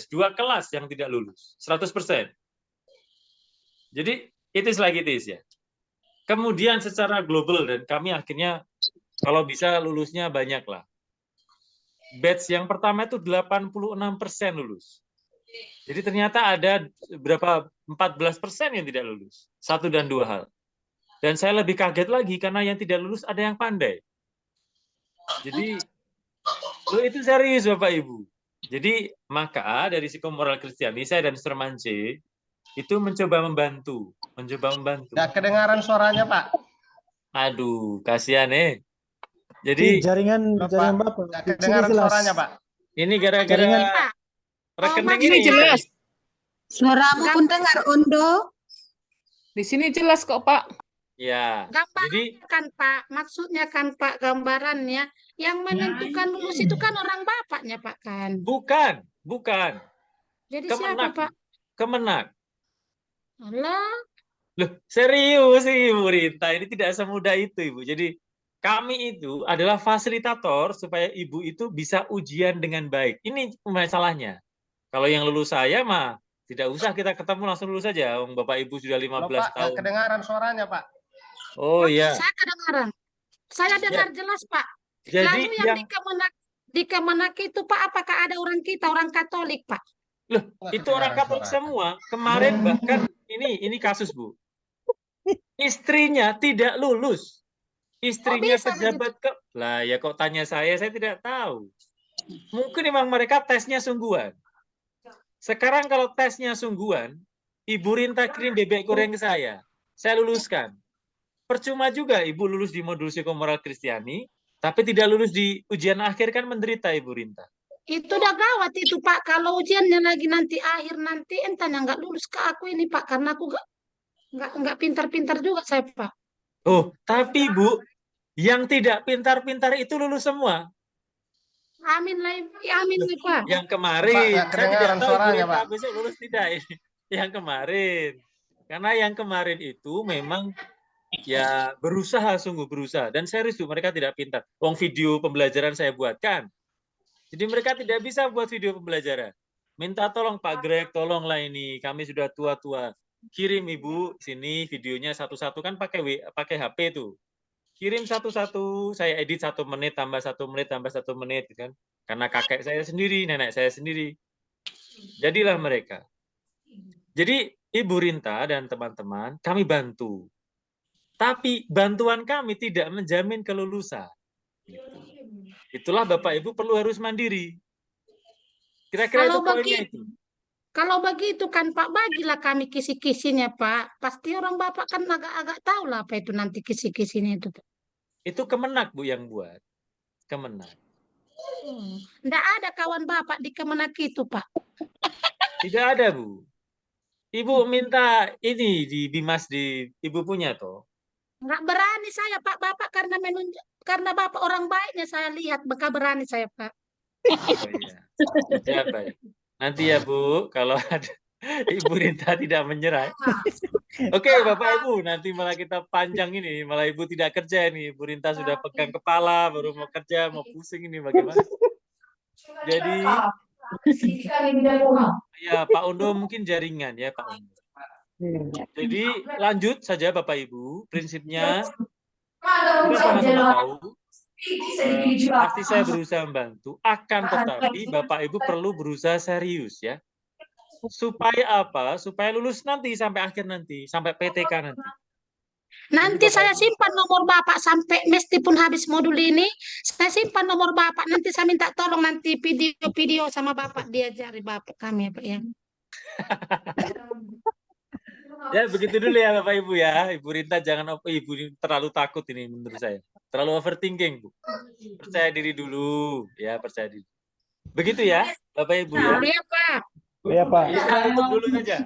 dua kelas yang tidak lulus. 100%. Jadi it is like it is ya. Kemudian secara global dan kami akhirnya kalau bisa lulusnya banyak lah. Batch yang pertama itu 86% lulus. Jadi ternyata ada berapa 14% yang tidak lulus. Satu dan dua hal. Dan saya lebih kaget lagi karena yang tidak lulus ada yang pandai. Jadi itu serius Bapak Ibu. Jadi maka dari psikomoral Kristiani saya dan Mr. Mance itu mencoba membantu. Nggak kedengaran suaranya Pak. Aduh, kasihan Jadi jaringan Bapak. Nggak kedengaran suaranya Pak. ini gara-gara rekening ini jelas. Suaramu pun dengar, Ondo. Di sini jelas kok, Pak. Ya. Gambaran Jadi kan Pak, maksudnya kan Pak gambarannya yang menentukan lulus itu kan orang bapaknya Pak kan. bukan. Jadi siapa Pak? Kemenak. Alah, Loh, serius sih Ibu Rita, ini tidak semudah itu Ibu. Jadi kami itu adalah fasilitator supaya Ibu itu bisa ujian dengan baik. Ini masalahnya. Kalau yang lulus saya mah tidak usah kita ketemu langsung lulus saja. Bapak Ibu sudah 15 Loh, Pak, nggak tahun. kedengaran suaranya Pak. Oh iya. saya kedengaran. Saya dengar jelas Pak. Jadi Lalu yang di Kemenak itu Pak, apakah ada orang kita, orang Katolik Pak? Loh, itu orang Katolik semua. Kemarin bahkan ini kasus Bu. Istrinya tidak lulus. Istrinya pejabat lah ya kok tanya saya tidak tahu. Mungkin memang mereka tesnya sungguhan. Sekarang kalau tesnya sungguhan, Ibu Rinta kirim bebek goreng ke saya luluskan. Percuma juga Ibu lulus di modul psikomoral Kristiani, tapi tidak lulus di ujian akhir kan menderita Ibu Rinta. Itu udah gawat itu Pak. Kalau ujiannya lagi nanti akhir nanti entahnya nggak lulus ke aku ini Pak, karena aku nggak pintar-pintar juga saya Pak. Oh, tapi Bu, yang tidak pintar-pintar itu lulus semua. Amin lah, amin nih Pak. Yang kemarin, Pak, nggak saya tidak kedengaran tahu suaranya, Pak. Pak. Besok lulus tidak ini. Yang kemarin. Karena yang kemarin itu memang ya berusaha, sungguh berusaha. Dan serius Bu, mereka tidak pintar. Wong video pembelajaran saya buatkan. Jadi mereka tidak bisa buat video pembelajaran. Minta tolong Pak Greg, tolonglah ini. Kami sudah tua-tua. Kirim Ibu sini videonya satu-satu kan pakai HP tuh. Kirim satu-satu, saya edit 1 menit tambah 1 menit tambah 1 menit kan. Karena kakek saya sendiri, nenek saya sendiri. Jadilah mereka. Jadi Ibu Rinta dan teman-teman, kami bantu. Tapi bantuan kami tidak menjamin kelulusan. Itulah Bapak Ibu perlu harus mandiri. Kira-kira itu poinnya itu. Kalau begitu kan Pak, bagilah kami kisi-kisinya Pak. Pasti orang Bapak kan agak-agak tahu lah apa itu nanti kisi-kisinya itu. Itu Kemenak Bu yang buat. Kemenak. Nggak ada kawan Bapak di Kemenak itu Pak. Tidak ada Bu. Ibu minta ini di Bimas di Ibu punya toh. Nggak berani saya Pak, Bapak karena Bapak orang baiknya saya lihat, bakal berani saya Pak. Oh, iya. Ya, baik. Nanti ya Bu, kalau ada Ibu Rinta tidak menyerah. Oke Bapak Ibu, nanti malah kita panjang ini, malah Ibu tidak kerja ini. Ibu Rinta sudah pegang kepala, baru mau kerja, mau pusing ini bagaimana? Jadi, ya Pak Undo mungkin jaringan ya Pak Undo. Jadi lanjut saja Bapak Ibu, prinsipnya kita sama-sama tahu. Pasti saya berusaha membantu, akan tetapi Bapak Ibu perlu berusaha serius ya. Supaya apa? Supaya lulus nanti sampai akhir nanti, sampai PTK nanti. Nanti saya simpan nomor Bapak sampai meskipun habis modul ini, saya simpan nomor Bapak. Nanti saya minta tolong nanti video-video sama Bapak diajari Bapak kami ya Pak ya. Ya begitu dulu ya Bapak Ibu ya. Ibu Rinta jangan Ibu terlalu takut ini menurut saya. Terlalu overthinking Bu. Percaya diri dulu ya, percaya diri. Begitu ya Bapak Ibu ya. Iya Pak. Ya Pak. Kita tutup dulu saja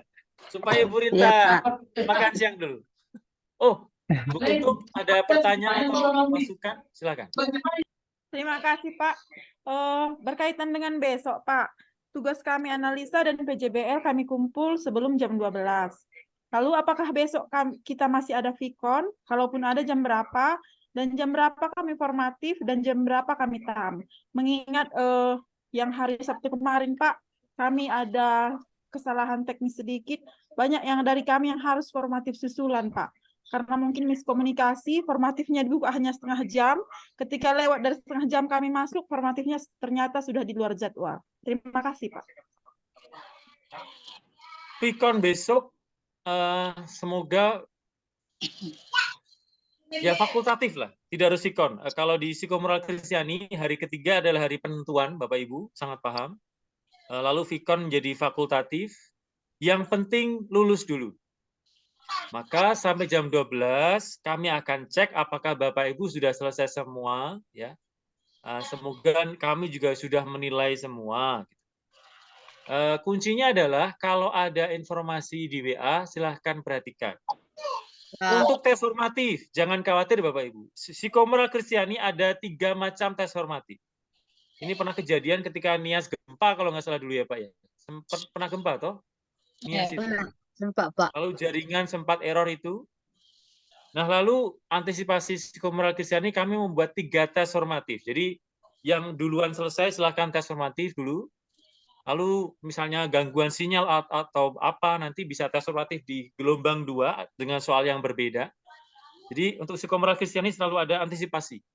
supaya Ibu Rinta makan siang dulu. Oh, Bu Kuntum, ada pertanyaan atau masukan? Silakan. Terima kasih, Pak. Berkaitan dengan besok, Pak. Tugas kami analisa dan PJBL kami kumpul sebelum jam 12. Lalu apakah besok kita masih ada Vikon? Kalaupun ada, jam berapa? Dan jam berapa kami formatif dan jam berapa kami tam? Mengingat yang hari Sabtu kemarin, Pak, kami ada kesalahan teknis sedikit. Banyak yang dari kami yang harus formatif susulan, Pak. Karena mungkin miskomunikasi, formatifnya dibuka hanya setengah jam. Ketika lewat dari setengah jam kami masuk, formatifnya ternyata sudah di luar jadwal. Terima kasih, Pak. Vikon besok, semoga ya fakultatif lah, tidak harus Vikon. Kalau di Psikomoral Kristiani, hari ketiga adalah hari penentuan, Bapak Ibu, sangat paham. Lalu Vikon menjadi fakultatif, yang penting lulus dulu. Maka sampai jam 12 kami akan cek apakah Bapak Ibu sudah selesai semua, ya. Semoga kami juga sudah menilai semua. Kuncinya adalah kalau ada informasi di WA silahkan perhatikan. Untuk tes formatif jangan khawatir Bapak Ibu. Psikomoral Kristiani ada 3 macam tes formatif. Ini pernah kejadian ketika Nias gempa kalau nggak salah dulu ya Pak ya. Pernah gempa toh? Nias itu. Sempat, Pak. Lalu jaringan sempat error itu. Nah, lalu antisipasi Psikomoral Kristiani kami membuat 3 tes formatif. Jadi yang duluan selesai silahkan tes formatif dulu. Lalu misalnya gangguan sinyal atau apa nanti bisa tes formatif di gelombang 2 dengan soal yang berbeda. Jadi untuk Psikomoral Kristiani selalu ada antisipasi.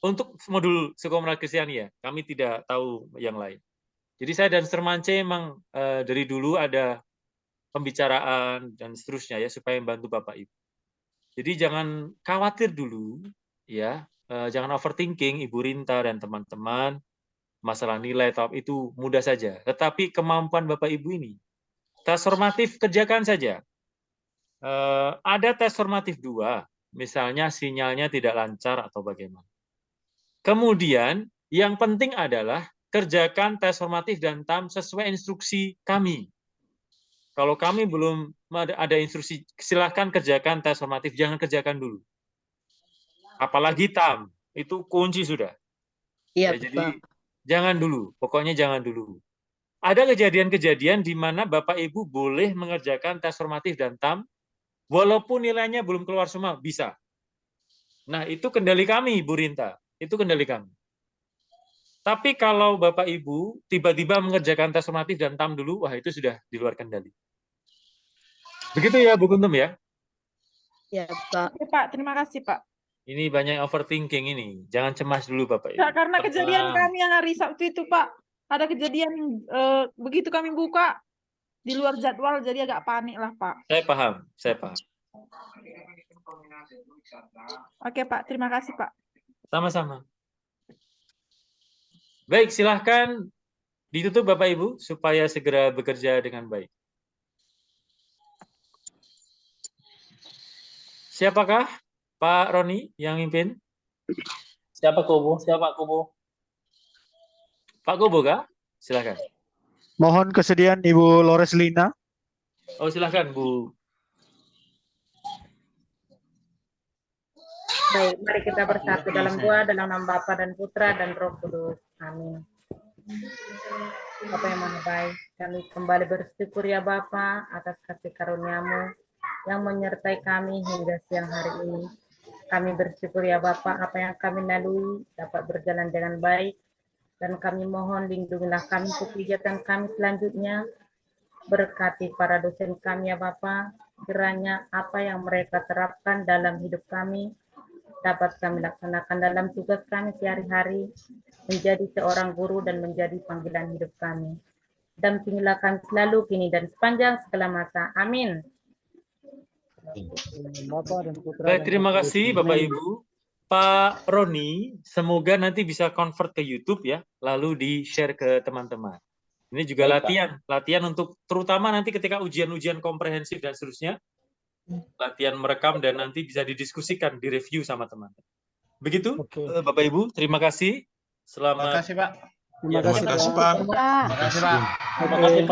Untuk modul Psikomoral Kristiani ya, kami tidak tahu yang lain. Jadi saya dan Sermance memang dari dulu ada pembicaraan dan seterusnya ya supaya membantu Bapak Ibu. Jadi jangan khawatir dulu ya, jangan overthinking Ibu Rinta dan teman-teman masalah nilai top itu mudah saja. Tetapi kemampuan Bapak Ibu ini tes formatif kerjakan saja. Ada tes formatif 2, misalnya sinyalnya tidak lancar atau bagaimana. Kemudian yang penting adalah kerjakan tes formatif dan TAM sesuai instruksi kami. Kalau kami belum ada instruksi, silahkan kerjakan tes formatif, jangan kerjakan dulu. Apalagi TAM, itu kunci sudah. Iya, ya, jadi jangan dulu, pokoknya jangan dulu. Ada kejadian-kejadian di mana Bapak Ibu boleh mengerjakan tes formatif dan TAM, walaupun nilainya belum keluar semua, bisa. Nah, itu kendali kami, Bu Rinta. Itu kendali kami. Tapi kalau Bapak Ibu tiba-tiba mengerjakan tes formatif dan TAM dulu, wah itu sudah di luar kendali. Begitu ya Bu Kuntum ya? Ya, Pak. Ya, Pak, terima kasih, Pak. Ini banyak overthinking ini. Jangan cemas dulu Bapak Ibu. Ya, karena kejadian kami yang hari Sabtu itu, Pak. Ada kejadian begitu kami buka di luar jadwal, jadi agak panik lah, Pak. Saya paham, saya paham. Oke, Pak. Terima kasih, Pak. Sama-sama. Baik, silahkan ditutup Bapak Ibu supaya segera bekerja dengan baik. Siapakah Pak Roni yang mimpin? Siapa Kubu? Siapa Kubu? Pak Kubu kah? Silakan. Mohon kesediaan Ibu Loreslina. Oh, silakan Bu. Baik, mari kita bersatu dalam doa dalam nama Bapa dan Putra dan Roh Kudus. Amin. Bapa yang Maha Baik, kami kembali bersyukur ya Bapa atas kasih karunia-Mu yang menyertai kami hingga siang hari ini. Kami bersyukur ya Bapa apa yang kami lalui dapat berjalan dengan baik, dan kami mohon lindungilah kami untuk kegiatan kami selanjutnya. Berkati para dosen kami ya Bapa, kiranya apa yang mereka terapkan dalam hidup kami dapat kami laksanakan dalam tugas kami sehari-hari, menjadi seorang guru dan menjadi panggilan hidup kami. Dampingilah kami selalu kini dan sepanjang segala masa. Amin. Baik, terima kasih Bapak Ibu. Pak Roni, semoga nanti bisa convert ke YouTube ya, lalu di-share ke teman-teman. Ini juga latihan untuk terutama nanti ketika ujian-ujian komprehensif dan seterusnya, latihan merekam dan nanti bisa didiskusikan, direview sama teman-teman. Begitu, Bapak Ibu, terima kasih. Selamat. Terima kasih Pak. Terima kasih Pak. Terima kasih Pak. Terima kasih Pak.